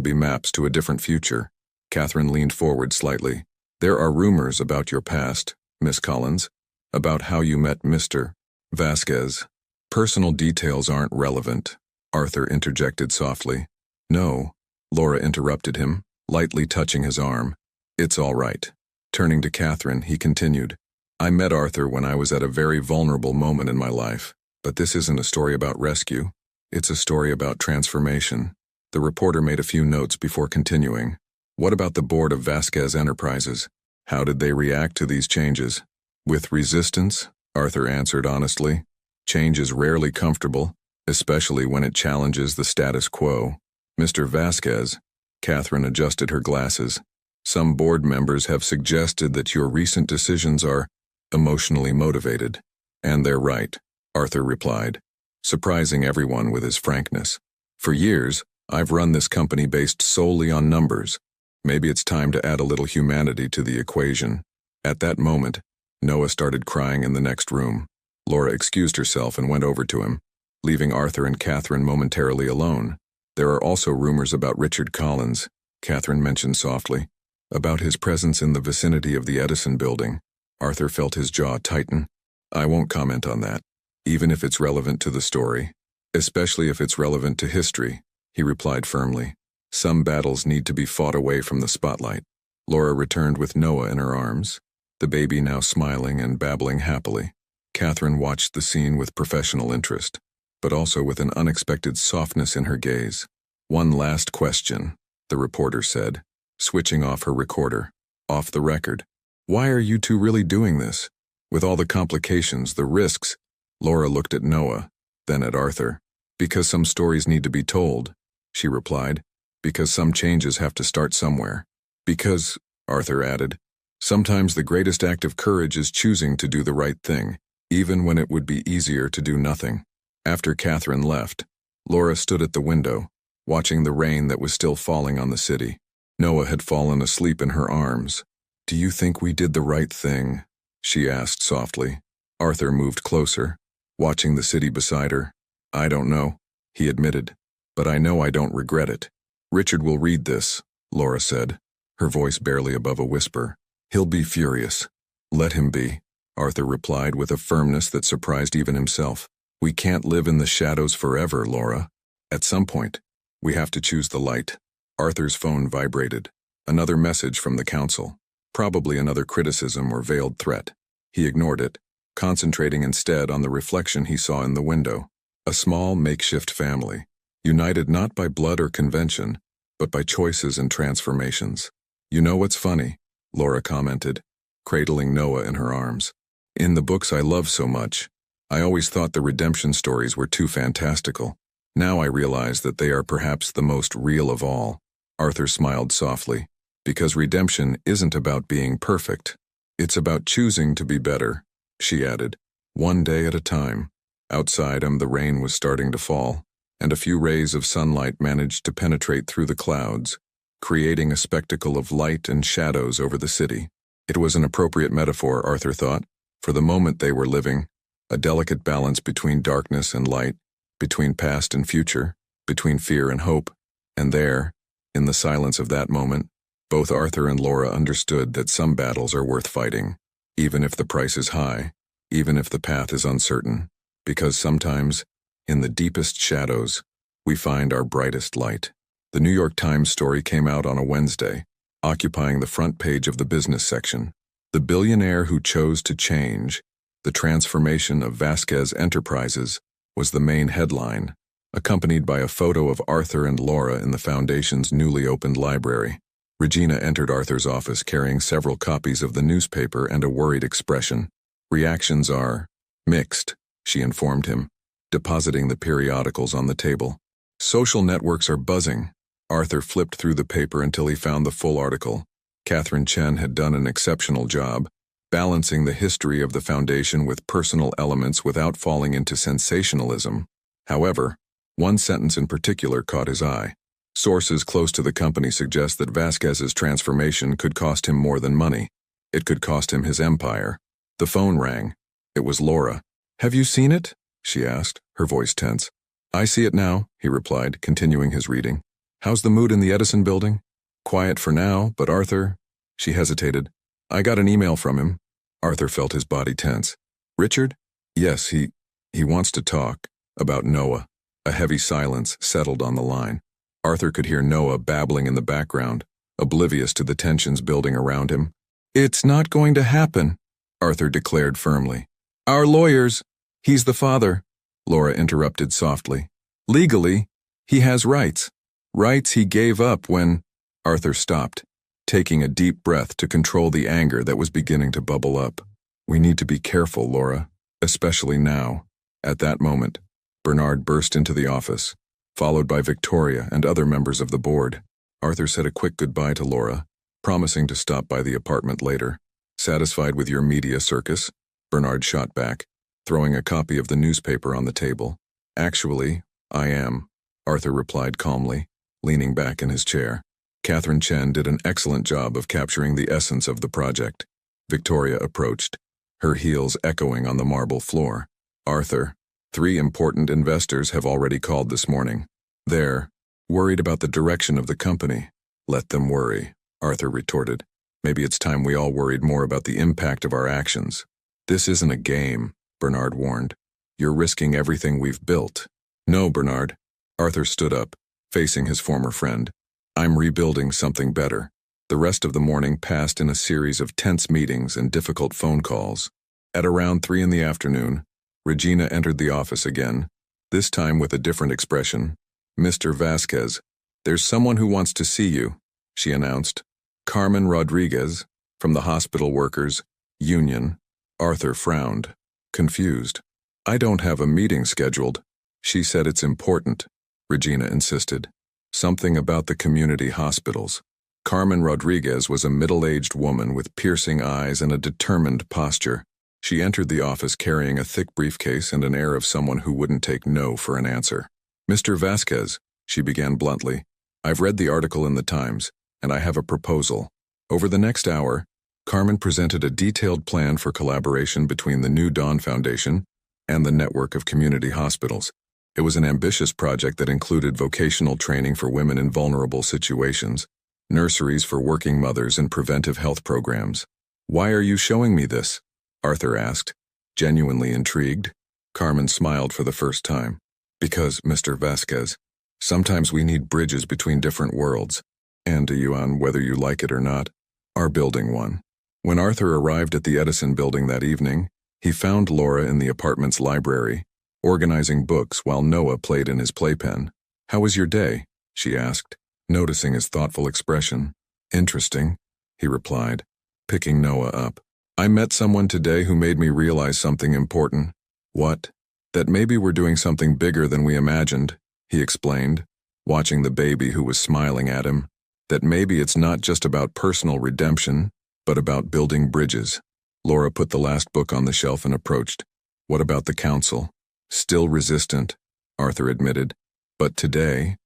be maps to a different future." Catherine leaned forward slightly. "There are rumors about your past, Miss Collins, about how you met Mr. Vasquez. Personal details aren't relevant," Arthur interjected softly. "No," Laura interrupted him, lightly touching his arm. "It's all right." Turning to Catherine, he continued, "I met Arthur when I was at a very vulnerable moment in my life, but this isn't a story about rescue. It's a story about transformation." The reporter made a few notes before continuing. "What about the board of Vasquez Enterprises? How did they react to these changes?" "With resistance," Arthur answered honestly. "Change is rarely comfortable, especially when it challenges the status quo." "Mr. Vasquez," Catherine adjusted her glasses, "some board members have suggested that your recent decisions are emotionally motivated." "And they're right," Arthur replied, surprising everyone with his frankness. "For years, I've run this company based solely on numbers. Maybe it's time to add a little humanity to the equation." At that moment, Noah started crying in the next room. Laura excused herself and went over to him, leaving Arthur and Catherine momentarily alone. "There are also rumors about Richard Collins," Catherine mentioned softly, "about his presence in the vicinity of the Edison building." Arthur felt his jaw tighten. "I won't comment on that, even if it's relevant to the story, especially if it's relevant to history," he replied firmly. "Some battles need to be fought away from the spotlight." Laura returned with Noah in her arms, the baby now smiling and babbling happily. Catherine watched the scene with professional interest, but also with an unexpected softness in her gaze. "One last question," the reporter said, switching off her recorder. "Off the record. Why are you two really doing this? With all the complications, the risks?" Laura looked at Noah, then at Arthur. "Because some stories need to be told," she replied. "Because some changes have to start somewhere." "Because," Arthur added, "sometimes the greatest act of courage is choosing to do the right thing, even when it would be easier to do nothing." After Catherine left, Laura stood at the window, watching the rain that was still falling on the city. Noah had fallen asleep in her arms. "Do you think we did the right thing?" she asked softly. Arthur moved closer, watching the city beside her. "I don't know," he admitted, "but I know I don't regret it." "Richard will read this," Laura said, her voice barely above a whisper. "He'll be furious." "Let him be," Arthur replied with a firmness that surprised even himself. "We can't live in the shadows forever, Laura. At some point, we have to choose the light." Arthur's phone vibrated. Another message from the council. Probably another criticism or veiled threat. He ignored it, concentrating instead on the reflection he saw in the window. A small, makeshift family, united not by blood or convention, but by choices and transformations. "You know what's funny?" Laura commented, cradling Noah in her arms. "In the books I love so much, I always thought the redemption stories were too fantastical. Now I realize that they are perhaps the most real of all." Arthur smiled softly. "Because redemption isn't about being perfect. It's about choosing to be better," she added, "one day at a time." Outside him, the rain was starting to fall, and a few rays of sunlight managed to penetrate through the clouds, creating a spectacle of light and shadows over the city. It was an appropriate metaphor, Arthur thought, for the moment they were living, a delicate balance between darkness and light, between past and future, between fear and hope. And there, in the silence of that moment, both Arthur and Laura understood that some battles are worth fighting, even if the price is high, even if the path is uncertain, because sometimes, in the deepest shadows, we find our brightest light. The New York Times story came out on a Wednesday, occupying the front page of the business section. "The billionaire who chose to change, the transformation of Vasquez Enterprises," was the main headline. accompanied by a photo of Arthur and Laura in the Foundation's newly opened library. Regina entered Arthur's office carrying several copies of the newspaper and a worried expression. "Reactions are mixed," she informed him, depositing the periodicals on the table. "Social networks are buzzing." Arthur flipped through the paper until he found the full article. Catherine Chen had done an exceptional job, balancing the history of the Foundation with personal elements without falling into sensationalism. However, one sentence in particular caught his eye. Sources close to the company suggest that Vasquez's transformation could cost him more than money. It could cost him his empire. The phone rang. It was Laura. "Have you seen it?" she asked, her voice tense. "I see it now," he replied, continuing his reading. "How's the mood in the Edison building?" "Quiet for now, but Arthur—" She hesitated. "I got an email from him." Arthur felt his body tense. "Richard?" "Yes, he wants to talk about Noah." A heavy silence settled on the line. Arthur could hear Noah babbling in the background, oblivious to the tensions building around him. "It's not going to happen," Arthur declared firmly. "Our lawyers—" "He's the father," Laura interrupted softly. "Legally, he has rights. Rights he gave up when—" Arthur stopped, taking a deep breath to control the anger that was beginning to bubble up. "We need to be careful, Laura, especially now." At that moment, Bernard burst into the office, followed by Victoria and other members of the board. Arthur said a quick goodbye to Laura, promising to stop by the apartment later. "Satisfied with your media circus?" Bernard shot back, throwing a copy of the newspaper on the table. "Actually, I am," Arthur replied calmly, leaning back in his chair. Catherine Chen did an excellent job of capturing the essence of the project. Victoria approached, her heels echoing on the marble floor. "Arthur, 3 important investors have already called this morning. They're worried about the direction of the company." "Let them worry," Arthur retorted. "Maybe it's time we all worried more about the impact of our actions." "This isn't a game," Bernard warned. "You're risking everything we've built." "No, Bernard." Arthur stood up, facing his former friend. "I'm rebuilding something better." The rest of the morning passed in a series of tense meetings and difficult phone calls. At around 3 in the afternoon, Regina entered the office again, this time with a different expression. "Mr. Vasquez, there's someone who wants to see you," she announced. "Carmen Rodriguez, from the Hospital Workers Union." Arthur frowned, confused. "I don't have a meeting scheduled." "She said it's important," Regina insisted. "Something about the community hospitals." Carmen Rodriguez was a middle-aged woman with piercing eyes and a determined posture. She entered the office carrying a thick briefcase and an air of someone who wouldn't take no for an answer. "Mr. Vasquez," she began bluntly, "I've read the article in the Times, and I have a proposal." Over the next hour, Carmen presented a detailed plan for collaboration between the New Dawn Foundation and the network of community hospitals. It was an ambitious project that included vocational training for women in vulnerable situations, nurseries for working mothers, and preventive health programs. "Why are you showing me this?" Arthur asked, genuinely intrigued. Carmen smiled for the first time. "Because, Mr. Vasquez, sometimes we need bridges between different worlds, and you, on whether you like it or not, are building one." When Arthur arrived at the Edison building that evening, he found Laura in the apartment's library, organizing books while Noah played in his playpen. "How was your day?" she asked, noticing his thoughtful expression. "Interesting," he replied, picking Noah up. "I met someone today who made me realize something important." "What?" "That maybe we're doing something bigger than we imagined," he explained, watching the baby who was smiling at him. "That maybe it's not just about personal redemption, but about building bridges." Laura put the last book on the shelf and approached. "What about the council?" "Still resistant," Arthur admitted. "But today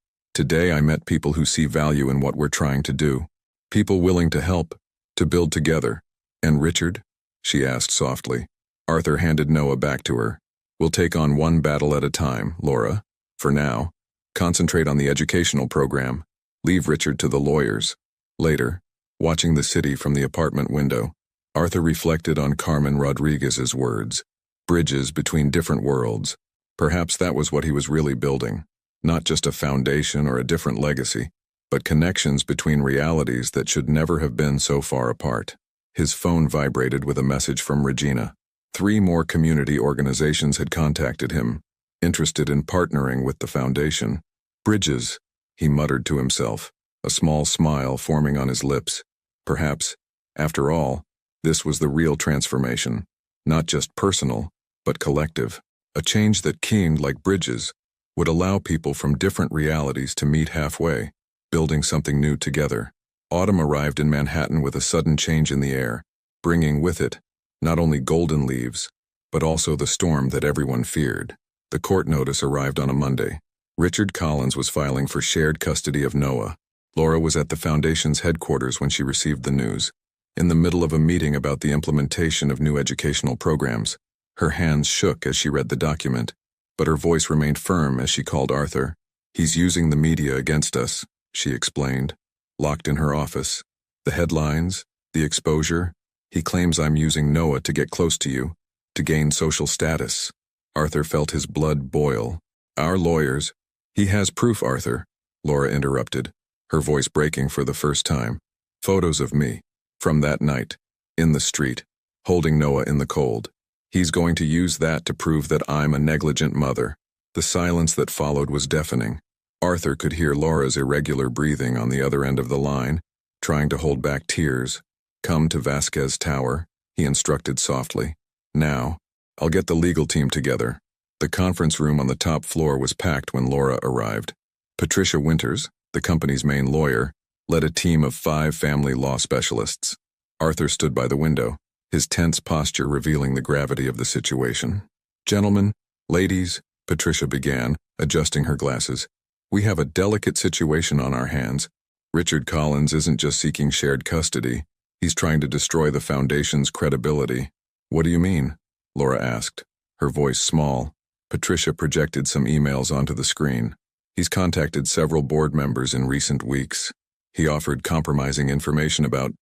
I met people who see value in what we're trying to do. People willing to help, to build together." "And Richard?" she asked softly. Arthur handed Noah back to her. "We'll take on one battle at a time, Laura. For now, concentrate on the educational program. Leave Richard to the lawyers." Later, watching the city from the apartment window, Arthur reflected on Carmen Rodriguez's words. Bridges between different worlds. Perhaps that was what he was really building. Not just a foundation or a different legacy, but connections between realities that should never have been so far apart. His phone vibrated with a message from Regina. 3 more community organizations had contacted him, interested in partnering with the foundation. Bridges, he muttered to himself, a small smile forming on his lips. Perhaps, after all, this was the real transformation, not just personal, but collective. A change that King, like Bridges, would allow people from different realities to meet halfway, building something new together. Autumn arrived in Manhattan with a sudden change in the air, bringing with it not only golden leaves, but also the storm that everyone feared. The court notice arrived on a Monday. Richard Collins was filing for shared custody of Noah. Laura was at the foundation's headquarters when she received the news, in the middle of a meeting about the implementation of new educational programs. Her hands shook as she read the document, but her voice remained firm as she called Arthur. "He's using the media against us," she explained, locked in her office. "The headlines, the exposure. He claims I'm using Noah to get close to you, to gain social status." Arthur felt his blood boil. "Our lawyers—" "He has proof, Arthur," Laura interrupted, her voice breaking for the first time. "Photos of me, from that night, in the street, holding Noah in the cold. He's going to use that to prove that I'm a negligent mother." The silence that followed was deafening. Arthur could hear Laura's irregular breathing on the other end of the line, trying to hold back tears. "Come to Vasquez Tower," he instructed softly. "Now, I'll get the legal team together." The conference room on the top floor was packed when Laura arrived. Patricia Winters, the company's main lawyer, led a team of 5 family law specialists. Arthur stood by the window, his tense posture revealing the gravity of the situation. "Gentlemen, ladies," Patricia began, adjusting her glasses, "we have a delicate situation on our hands. Richard Collins isn't just seeking shared custody. He's trying to destroy the foundation's credibility." "What do you mean?" Laura asked, her voice small. Patricia projected some emails onto the screen. "He's contacted several board members in recent weeks. He offered compromising information about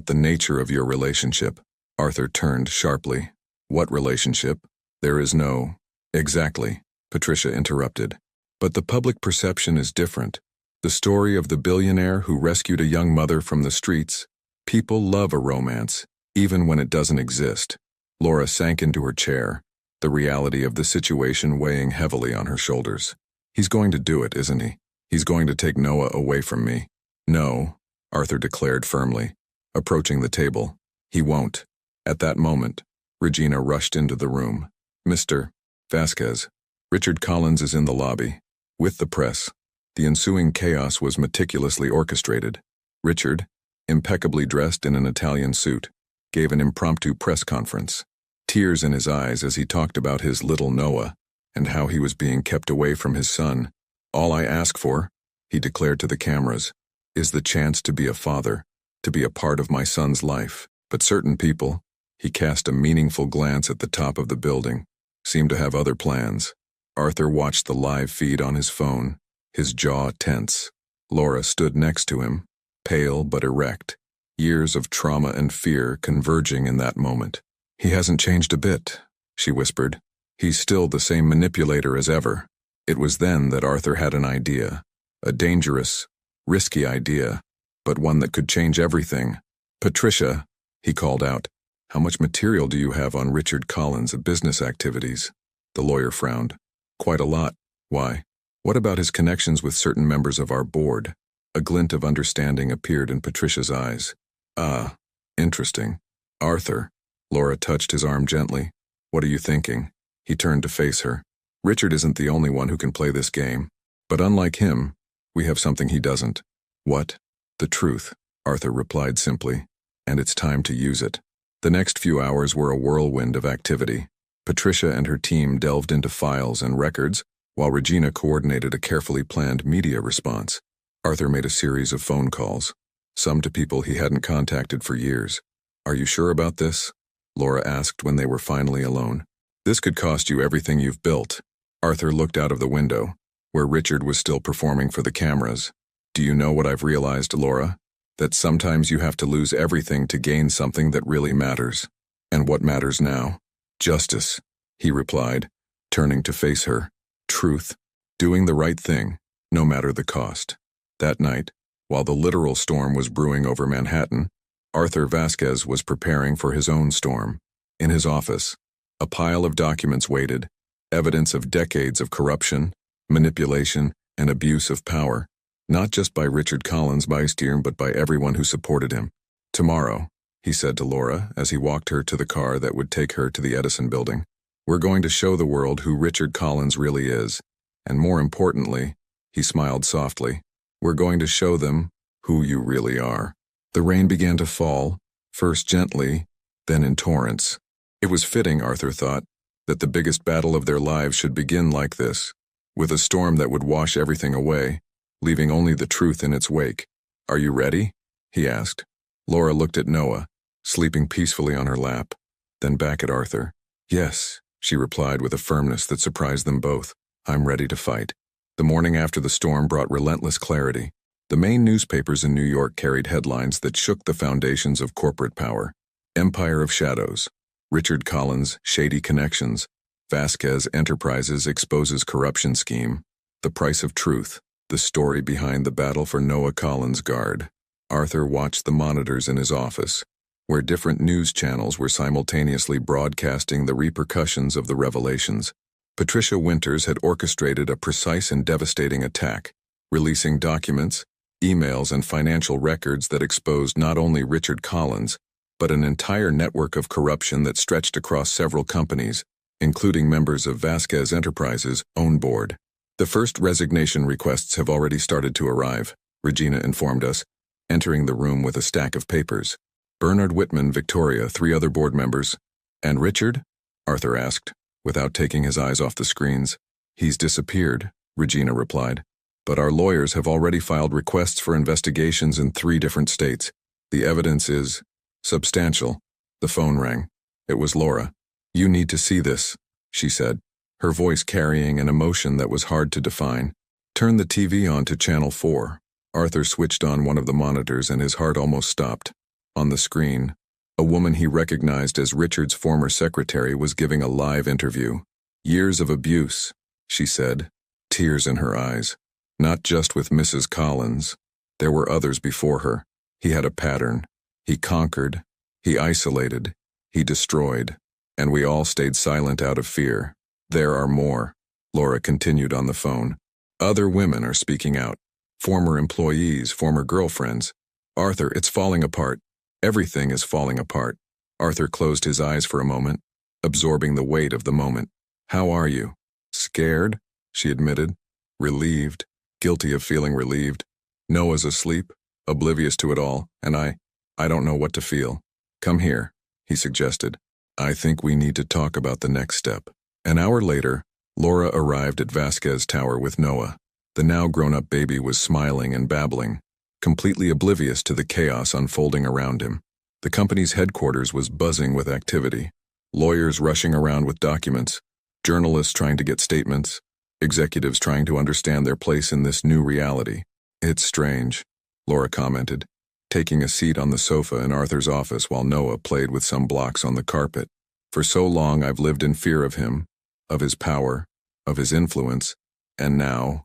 the nature of your relationship." Arthur turned sharply. "What relationship? There is no—" "Exactly," Patricia interrupted. "But the public perception is different. The story of the billionaire who rescued a young mother from the streets. People love a romance, even when it doesn't exist." Laura sank into her chair, the reality of the situation weighing heavily on her shoulders. "He's going to do it, isn't he? He's going to take Noah away from me." "No," Arthur declared firmly, approaching the table. "He won't." At that moment, Regina rushed into the room. "Mr. Vasquez, Richard Collins is in the lobby, with the press." The ensuing chaos was meticulously orchestrated. Richard, impeccably dressed in an Italian suit, gave an impromptu press conference, tears in his eyes as he talked about his little Noah and how he was being kept away from his son. "All I ask for," he declared to the cameras, "is the chance to be a father, to be a part of my son's life. But certain people," he cast a meaningful glance at the top of the building, "seem to have other plans." Arthur watched the live feed on his phone, his jaw tense. Laura stood next to him, pale but erect, years of trauma and fear converging in that moment. "He hasn't changed a bit," she whispered. "He's still the same manipulator as ever." It was then that Arthur had an idea, a dangerous, risky idea, but one that could change everything. "Patricia," he called out, "how much material do you have on Richard Collins' business activities?" The lawyer frowned. "Quite a lot." "Why? What about his connections with certain members of our board?" A glint of understanding appeared in Patricia's eyes. "Ah, interesting." "Arthur," Laura touched his arm gently. "What are you thinking?" He turned to face her. "Richard isn't the only one who can play this game. But unlike him, we have something he doesn't." "What?" "The truth," Arthur replied simply. "And it's time to use it." The next few hours were a whirlwind of activity. Patricia and her team delved into files and records, while Regina coordinated a carefully planned media response. Arthur made a series of phone calls, some to people he hadn't contacted for years. "Are you sure about this?" Laura asked when they were finally alone. "This could cost you everything you've built." Arthur looked out of the window, where Richard was still performing for the cameras. "Do you know what I've realized, Laura? That sometimes you have to lose everything to gain something that really matters." "And what matters now?" "Justice," he replied, turning to face her. "Truth. Doing the right thing, no matter the cost." That night, while the literal storm was brewing over Manhattan, Arthur Vasquez was preparing for his own storm. In his office, a pile of documents waited, evidence of decades of corruption, manipulation, and abuse of power, not just by Richard Collins Bystein but by everyone who supported him. "Tomorrow," he said to Laura as he walked her to the car that would take her to the Edison building, "we're going to show the world who Richard Collins really is. And more importantly," he smiled softly, "we're going to show them who you really are." The rain began to fall, first gently, then in torrents. It was fitting, Arthur thought, that the biggest battle of their lives should begin like this, with a storm that would wash everything away, leaving only the truth in its wake. "Are you ready?" he asked. Laura looked at Noah, sleeping peacefully on her lap, then back at Arthur. "Yes," she replied with a firmness that surprised them both. "I'm ready to fight." The morning after the storm brought relentless clarity. The main newspapers in New York carried headlines that shook the foundations of corporate power. Empire of Shadows, Richard Collins' shady connections, Vasquez Enterprises exposes corruption scheme, The Price of Truth, the story behind the battle for Noah Collins' guard. Arthur watched the monitors in his office, where different news channels were simultaneously broadcasting the repercussions of the revelations. Patricia Winters had orchestrated a precise and devastating attack, releasing documents, emails, and financial records that exposed not only Richard Collins, but an entire network of corruption that stretched across several companies, including members of Vasquez Enterprises' own board. "The first resignation requests have already started to arrive," Regina informed us, entering the room with a stack of papers. "Bernard Whitman, Victoria, 3 other board members." "And Richard?" Arthur asked, without taking his eyes off the screens. "He's disappeared," Regina replied. "But our lawyers have already filed requests for investigations in 3 different states. The evidence is substantial." The phone rang. It was Laura. "You need to see this," she said, her voice carrying an emotion that was hard to define. "Turn the TV on to Channel 4. Arthur switched on one of the monitors and his heart almost stopped. On the screen, a woman he recognized as Richard's former secretary was giving a live interview. "Years of abuse," she said, tears in her eyes. "Not just with Mrs. Collins. There were others before her. He had a pattern. He conquered. He isolated. He destroyed. And we all stayed silent out of fear. There are more," Laura continued on the phone. "Other women are speaking out. Former employees, former girlfriends. Arthur, it's falling apart. Everything is falling apart." Arthur closed his eyes for a moment, absorbing the weight of the moment. "How are you?" "Scared," she admitted. "Relieved. Guilty of feeling relieved. Noah's asleep, oblivious to it all, and I don't know what to feel." "Come here," he suggested. "I think we need to talk about the next step." An hour later, Laura arrived at Vasquez Tower with Noah. The now grown-up baby was smiling and babbling, completely oblivious to the chaos unfolding around him. The company's headquarters was buzzing with activity. Lawyers rushing around with documents, journalists trying to get statements, executives trying to understand their place in this new reality. "It's strange," Laura commented, taking a seat on the sofa in Arthur's office while Noah played with some blocks on the carpet. "For so long I've lived in fear of him, of his power, of his influence, and now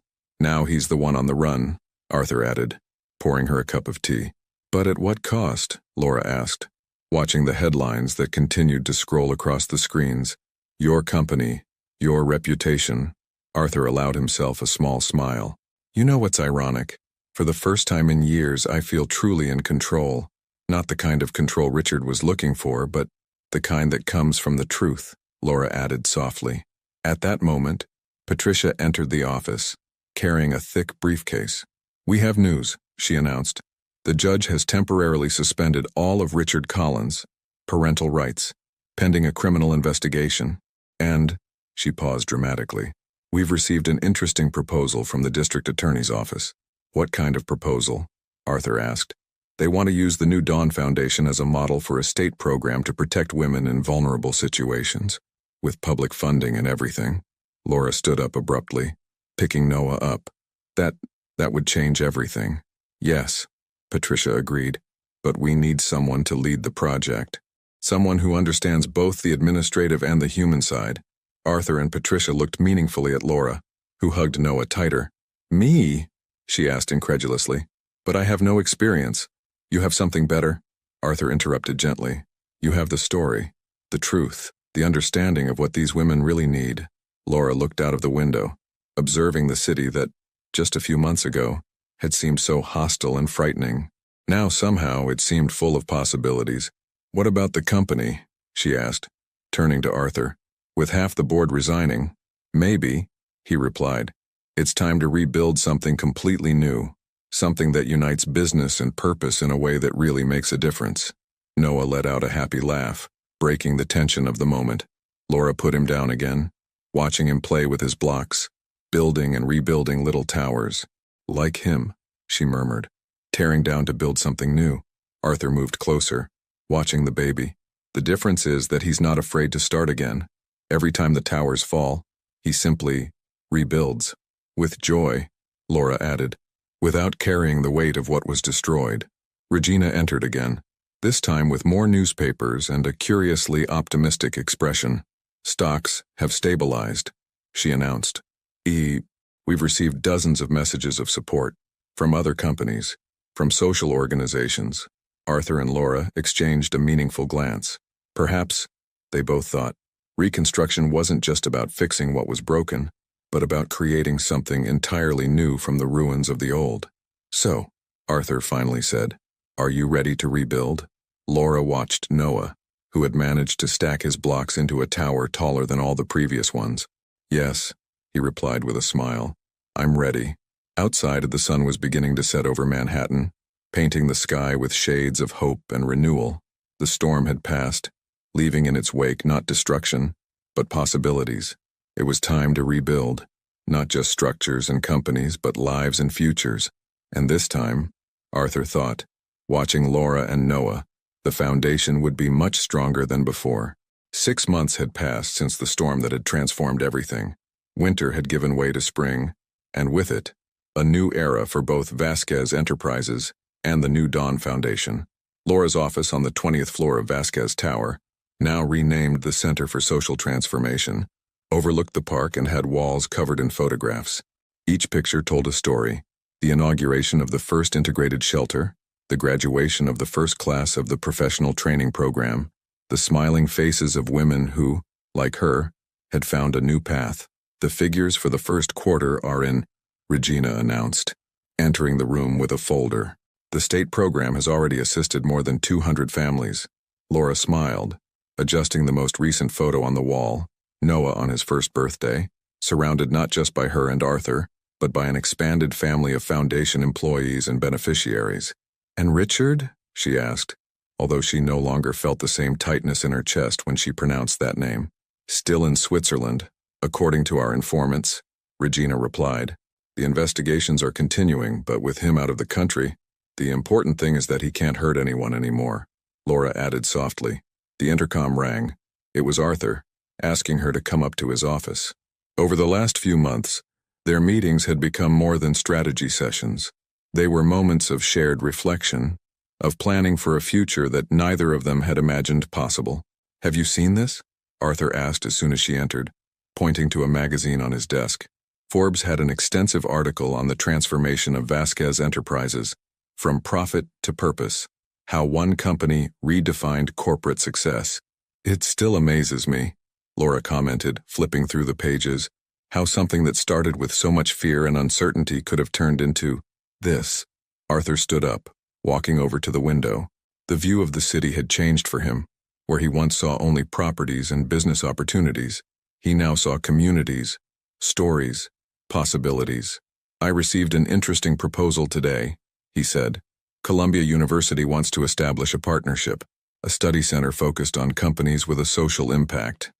he's the one on the run," Arthur added, pouring her a cup of tea. "But at what cost?" Laura asked, watching the headlines that continued to scroll across the screens. "Your company, your reputation." Arthur allowed himself a small smile. "You know what's ironic? For the first time in years I feel truly in control. Not the kind of control Richard was looking for, but the kind that comes from the truth," Laura added softly. At that moment, Patricia entered the office, carrying a thick briefcase. "We have news," she announced. "The judge has temporarily suspended all of Richard Collins' parental rights, pending a criminal investigation. And," she paused dramatically, "we've received an interesting proposal from the district attorney's office." "What kind of proposal?" Arthur asked. "They want to use the New Dawn Foundation as a model for a state program to protect women in vulnerable situations, with public funding and everything." Laura stood up abruptly, picking Noah up. That would change everything." "Yes," Patricia agreed, "but we need someone to lead the project. Someone who understands both the administrative and the human side." Arthur and Patricia looked meaningfully at Laura, who hugged Noah tighter. "Me?" she asked incredulously. "But I have no experience." "You have something better?" Arthur interrupted gently. "You have the story, the truth, the understanding of what these women really need." Laura looked out of the window, observing the city that, just a few months ago, had seemed so hostile and frightening. Now somehow it seemed full of possibilities. "What about the company?" she asked, turning to Arthur. "With half the board resigning, maybe," he replied. "It's time to rebuild something completely new, something that unites business and purpose in a way that really makes a difference." Noah let out a happy laugh, breaking the tension of the moment. Laura put him down again, watching him play with his blocks, building and rebuilding little towers. "Like him," she murmured, tearing down to build something new. Arthur moved closer, watching the baby. "The difference is that he's not afraid to start again. Every time the towers fall, he simply rebuilds. With joy," Laura added, "without carrying the weight of what was destroyed." Regina entered again, this time with more newspapers and a curiously optimistic expression. "Stocks have stabilized," she announced. We've received dozens of messages of support from other companies, from social organizations." Arthur and Laura exchanged a meaningful glance. Perhaps, they both thought, reconstruction wasn't just about fixing what was broken, but about creating something entirely new from the ruins of the old. "So," Arthur finally said, "are you ready to rebuild?" Laura watched Noah, who had managed to stack his blocks into a tower taller than all the previous ones. "Yes," he replied with a smile. "I'm ready." Outside, the sun was beginning to set over Manhattan, painting the sky with shades of hope and renewal. The storm had passed, leaving in its wake not destruction, but possibilities. It was time to rebuild, not just structures and companies, but lives and futures. And this time, Arthur thought, watching Laura and Noah, the foundation would be much stronger than before. 6 months had passed since the storm that had transformed everything. Winter had given way to spring, and with it, a new era for both Vasquez Enterprises and the New Dawn Foundation. Laura's office on the 20th floor of Vasquez Tower, now renamed the Center for Social Transformation, overlooked the park and had walls covered in photographs. Each picture told a story: the inauguration of the first integrated shelter, the graduation of the first class of the professional training program, the smiling faces of women who, like her, had found a new path. "The figures for the first quarter are in," Regina announced, entering the room with a folder. "The state program has already assisted more than 200 families." Laura smiled, adjusting the most recent photo on the wall, Noah on his first birthday, surrounded not just by her and Arthur, but by an expanded family of foundation employees and beneficiaries. "And Richard?" she asked, although she no longer felt the same tightness in her chest when she pronounced that name. "Still in Switzerland, according to our informants," Regina replied. "The investigations are continuing, but with him out of the country, the important thing is that he can't hurt anyone anymore," Laura added softly. The intercom rang. It was Arthur, asking her to come up to his office. Over the last few months, their meetings had become more than strategy sessions. They were moments of shared reflection, of planning for a future that neither of them had imagined possible. "Have you seen this?" Arthur asked as soon as she entered, pointing to a magazine on his desk. Forbes had an extensive article on the transformation of Vasquez Enterprises, from profit to purpose, how one company redefined corporate success. "It still amazes me," Laura commented, flipping through the pages, "how something that started with so much fear and uncertainty could have turned into this." Arthur stood up, walking over to the window. The view of the city had changed for him. Where he once saw only properties and business opportunities, he now saw communities, stories, possibilities. "I received an interesting proposal today," he said. "Columbia University wants to establish a partnership, a study center focused on companies with a social impact.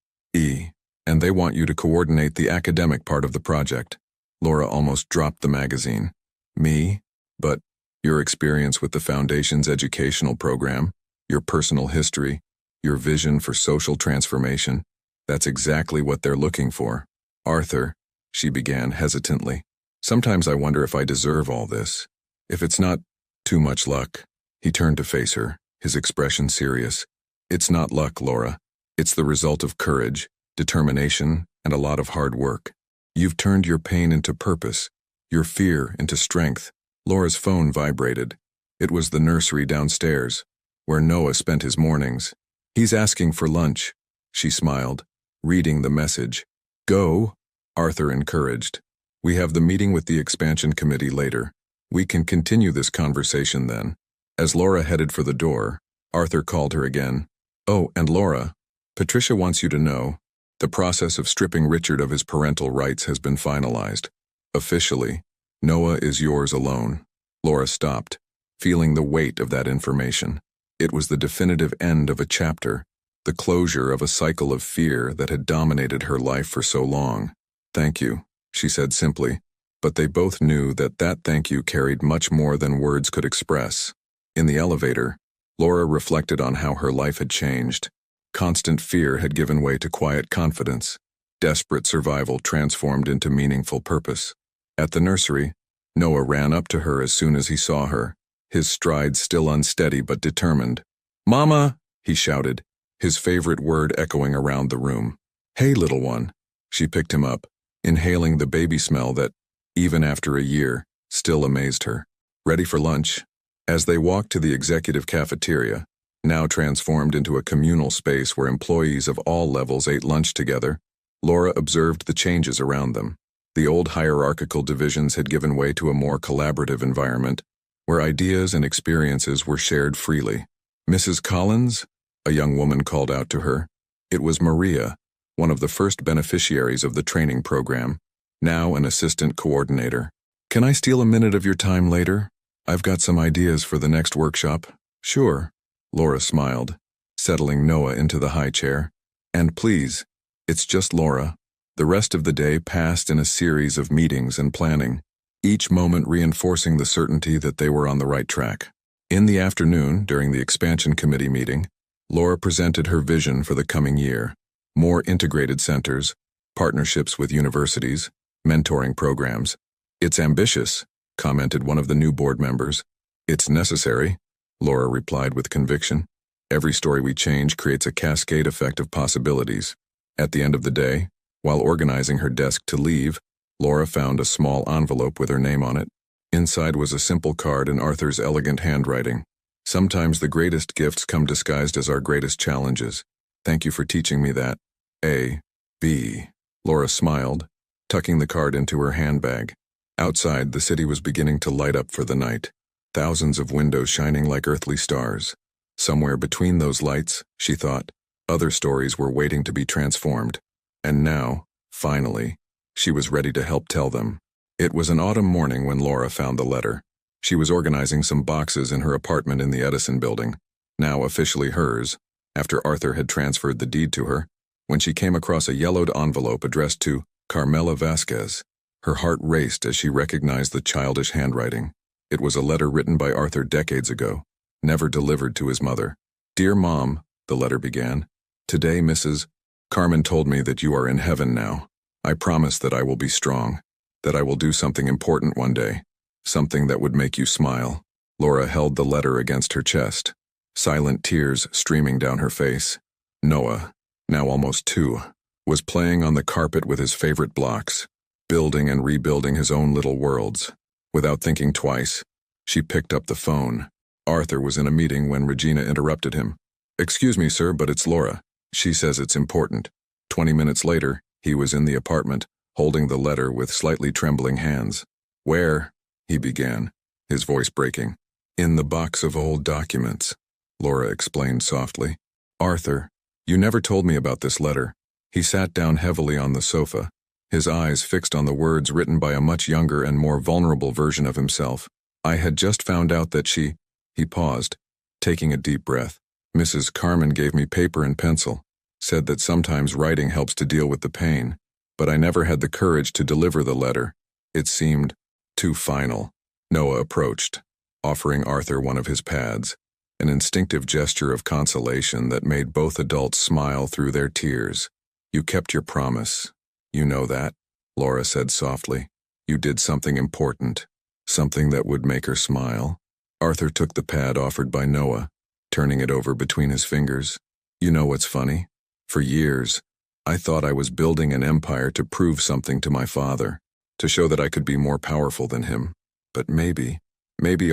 And they want you to coordinate the academic part of the project." Laura almost dropped the magazine. "Me? But your experience with the Foundation's educational program, your personal history, your vision for social transformation, that's exactly what they're looking for." "Arthur," she began hesitantly, "sometimes I wonder if I deserve all this. If it's not too much luck." He turned to face her, his expression serious. "It's not luck, Laura. It's the result of courage, determination, and a lot of hard work. You've turned your pain into purpose, your fear into strength." Laura's phone vibrated. It was the nursery downstairs, where Noah spent his mornings. "He's asking for lunch," she smiled, reading the message. Go, Arthur encouraged. We have the meeting with the expansion committee later. We can continue this conversation then. As Laura headed for the door, Arthur called her again. Oh, and Laura, Patricia wants you to know, the process of stripping Richard of his parental rights has been finalized. Officially, Noah is yours alone. Laura stopped, feeling the weight of that information. It was the definitive end of a chapter, the closure of a cycle of fear that had dominated her life for so long. Thank you, she said simply, but they both knew that that thank you carried much more than words could express. In the elevator, Laura reflected on how her life had changed. Constant fear had given way to quiet confidence. Desperate survival transformed into meaningful purpose. At the nursery, Noah ran up to her as soon as he saw her, his strides still unsteady but determined. "Mama!" he shouted, his favorite word echoing around the room. "Hey, little one." She picked him up, inhaling the baby smell that, even after a year, still amazed her. "Ready for lunch?" As they walked to the executive cafeteria, now transformed into a communal space where employees of all levels ate lunch together, Laura observed the changes around them. The old hierarchical divisions had given way to a more collaborative environment, where ideas and experiences were shared freely. "Mrs. Collins?" a young woman called out to her. It was Maria, one of the first beneficiaries of the training program, now an assistant coordinator. "Can I steal a minute of your time later? I've got some ideas for the next workshop." "Sure," Laura smiled, settling Noah into the high chair. "And please, it's just Laura." The rest of the day passed in a series of meetings and planning, each moment reinforcing the certainty that they were on the right track. In the afternoon, during the expansion committee meeting, Laura presented her vision for the coming year. More integrated centers, partnerships with universities, mentoring programs. "It's ambitious," commented one of the new board members. "It's necessary," Laura replied with conviction. "Every story we change creates a cascade effect of possibilities." At the end of the day, while organizing her desk to leave, Laura found a small envelope with her name on it. Inside was a simple card in Arthur's elegant handwriting. "Sometimes the greatest gifts come disguised as our greatest challenges. Thank you for teaching me that. A. B." Laura smiled, tucking the card into her handbag. Outside, the city was beginning to light up for the night, thousands of windows shining like earthly stars. Somewhere between those lights, she thought, other stories were waiting to be transformed. And now, finally, she was ready to help tell them. It was an autumn morning when Laura found the letter. She was organizing some boxes in her apartment in the Edison building, now officially hers, after Arthur had transferred the deed to her, when she came across a yellowed envelope addressed to Carmela Vasquez. Her heart raced as she recognized the childish handwriting. It was a letter written by Arthur decades ago, never delivered to his mother. "Dear Mom," the letter began, "today Mrs. Carmen told me that you are in heaven now. I promise that I will be strong, that I will do something important one day, something that would make you smile." Laura held the letter against her chest, silent tears streaming down her face. Noah, now almost 2, was playing on the carpet with his favorite blocks, building and rebuilding his own little worlds. Without thinking twice, she picked up the phone. Arthur was in a meeting when Regina interrupted him. "Excuse me, sir, but it's Laura. She says it's important." 20 minutes later, he was in the apartment, holding the letter with slightly trembling hands. "Where?" he began, his voice breaking. "In the box of old documents," Laura explained softly. "Arthur, you never told me about this letter." He sat down heavily on the sofa, his eyes fixed on the words written by a much younger and more vulnerable version of himself. "I had just found out that she—" He paused, taking a deep breath. "Mrs. Carmen gave me paper and pencil, said that sometimes writing helps to deal with the pain, but I never had the courage to deliver the letter. It seemed too final." Noah approached, offering Arthur one of his pads, an instinctive gesture of consolation that made both adults smile through their tears. "You kept your promise. You know that," Laura said softly. "You did something important, something that would make her smile." Arthur took the pad offered by Noah, turning it over between his fingers. "You know what's funny? For years, I thought I was building an empire to prove something to my father, to show that I could be more powerful than him. But maybe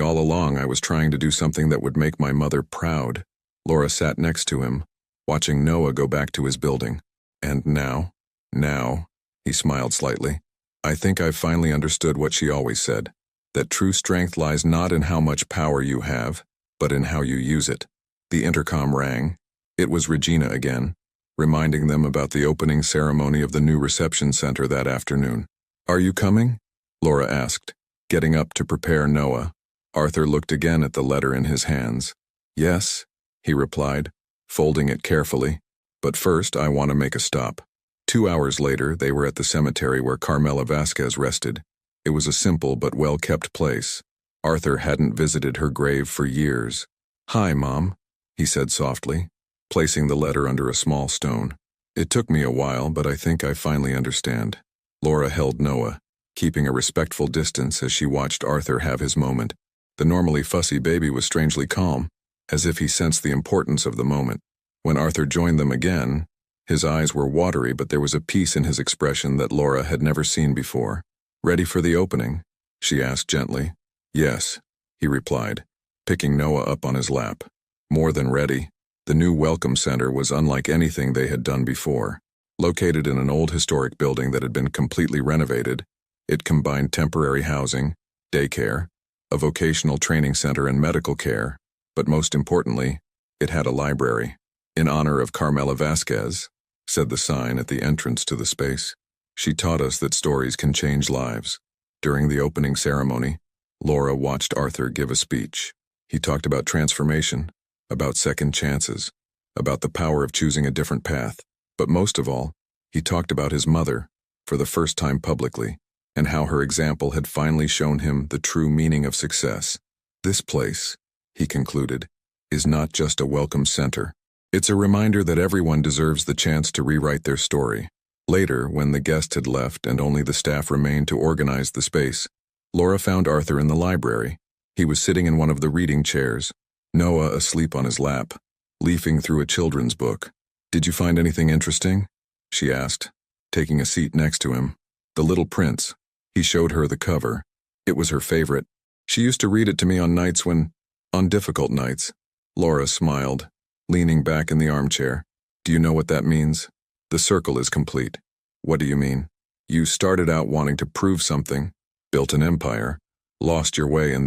all along I was trying to do something that would make my mother proud." Laura sat next to him, watching Noah go back to his building. "And now, He smiled slightly. I think I've finally understood what she always said, that true strength lies not in how much power you have, but in how you use it. The intercom rang. It was Regina again, reminding them about the opening ceremony of the new reception center that afternoon. Are you coming? Laura asked, getting up to prepare Noah. Arthur looked again at the letter in his hands. Yes, he replied, folding it carefully. But first, I want to make a stop. 2 hours later, they were at the cemetery where Carmela Vasquez rested. It was a simple but well-kept place. Arthur hadn't visited her grave for years. Hi, Mom, he said softly, placing the letter under a small stone. It took me a while, but I think I finally understand. Laura held Noah, keeping a respectful distance as she watched Arthur have his moment. The normally fussy baby was strangely calm, as if he sensed the importance of the moment. When Arthur joined them again, his eyes were watery, but there was a peace in his expression that Laura had never seen before. Ready for the opening? She asked gently. Yes, he replied, picking Noah up on his lap. More than ready. The new Welcome Center was unlike anything they had done before. Located in an old historic building that had been completely renovated, it combined temporary housing, daycare, a vocational training center and medical care, but most importantly, it had a library. In honor of Carmela Vasquez, said the sign at the entrance to the space. She taught us that stories can change lives. During the opening ceremony, Laura watched Arthur give a speech. He talked about transformation, about second chances, about the power of choosing a different path. But most of all, he talked about his mother, for the first time publicly, and how her example had finally shown him the true meaning of success. This place, he concluded, is not just a welcome center. It's a reminder that everyone deserves the chance to rewrite their story. Later, when the guests had left and only the staff remained to organize the space, Laura found Arthur in the library. He was sitting in one of the reading chairs, Noah asleep on his lap, leafing through a children's book. Did you find anything interesting? She asked, taking a seat next to him. The Little Prince. He showed her the cover. It was her favorite. She used to read it to me on difficult nights. Laura smiled, leaning back in the armchair. Do you know what that means? The circle is complete. What do you mean? You started out wanting to prove something, built an empire, lost your way and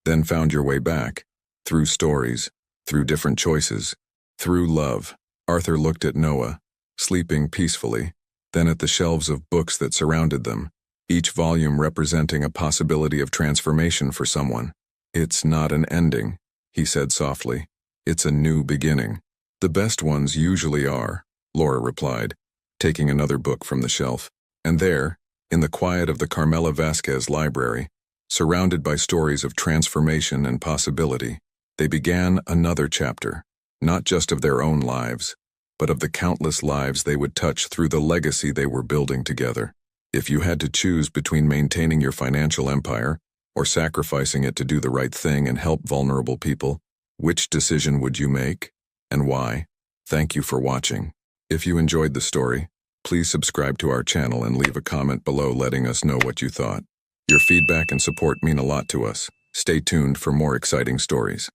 then found your way back. Through stories, through different choices, through love. Arthur looked at Noah, sleeping peacefully, then at the shelves of books that surrounded them, each volume representing a possibility of transformation for someone. It's not an ending, he said softly. It's a new beginning. The best ones usually are, Laura replied, taking another book from the shelf. And there, in the quiet of the Carmela Vasquez library, surrounded by stories of transformation and possibility, they began another chapter, not just of their own lives, but of the countless lives they would touch through the legacy they were building together. If you had to choose between maintaining your financial empire or sacrificing it to do the right thing and help vulnerable people, which decision would you make, and why? Thank you for watching. If you enjoyed the story, please subscribe to our channel and leave a comment below letting us know what you thought. Your feedback and support mean a lot to us. Stay tuned for more exciting stories.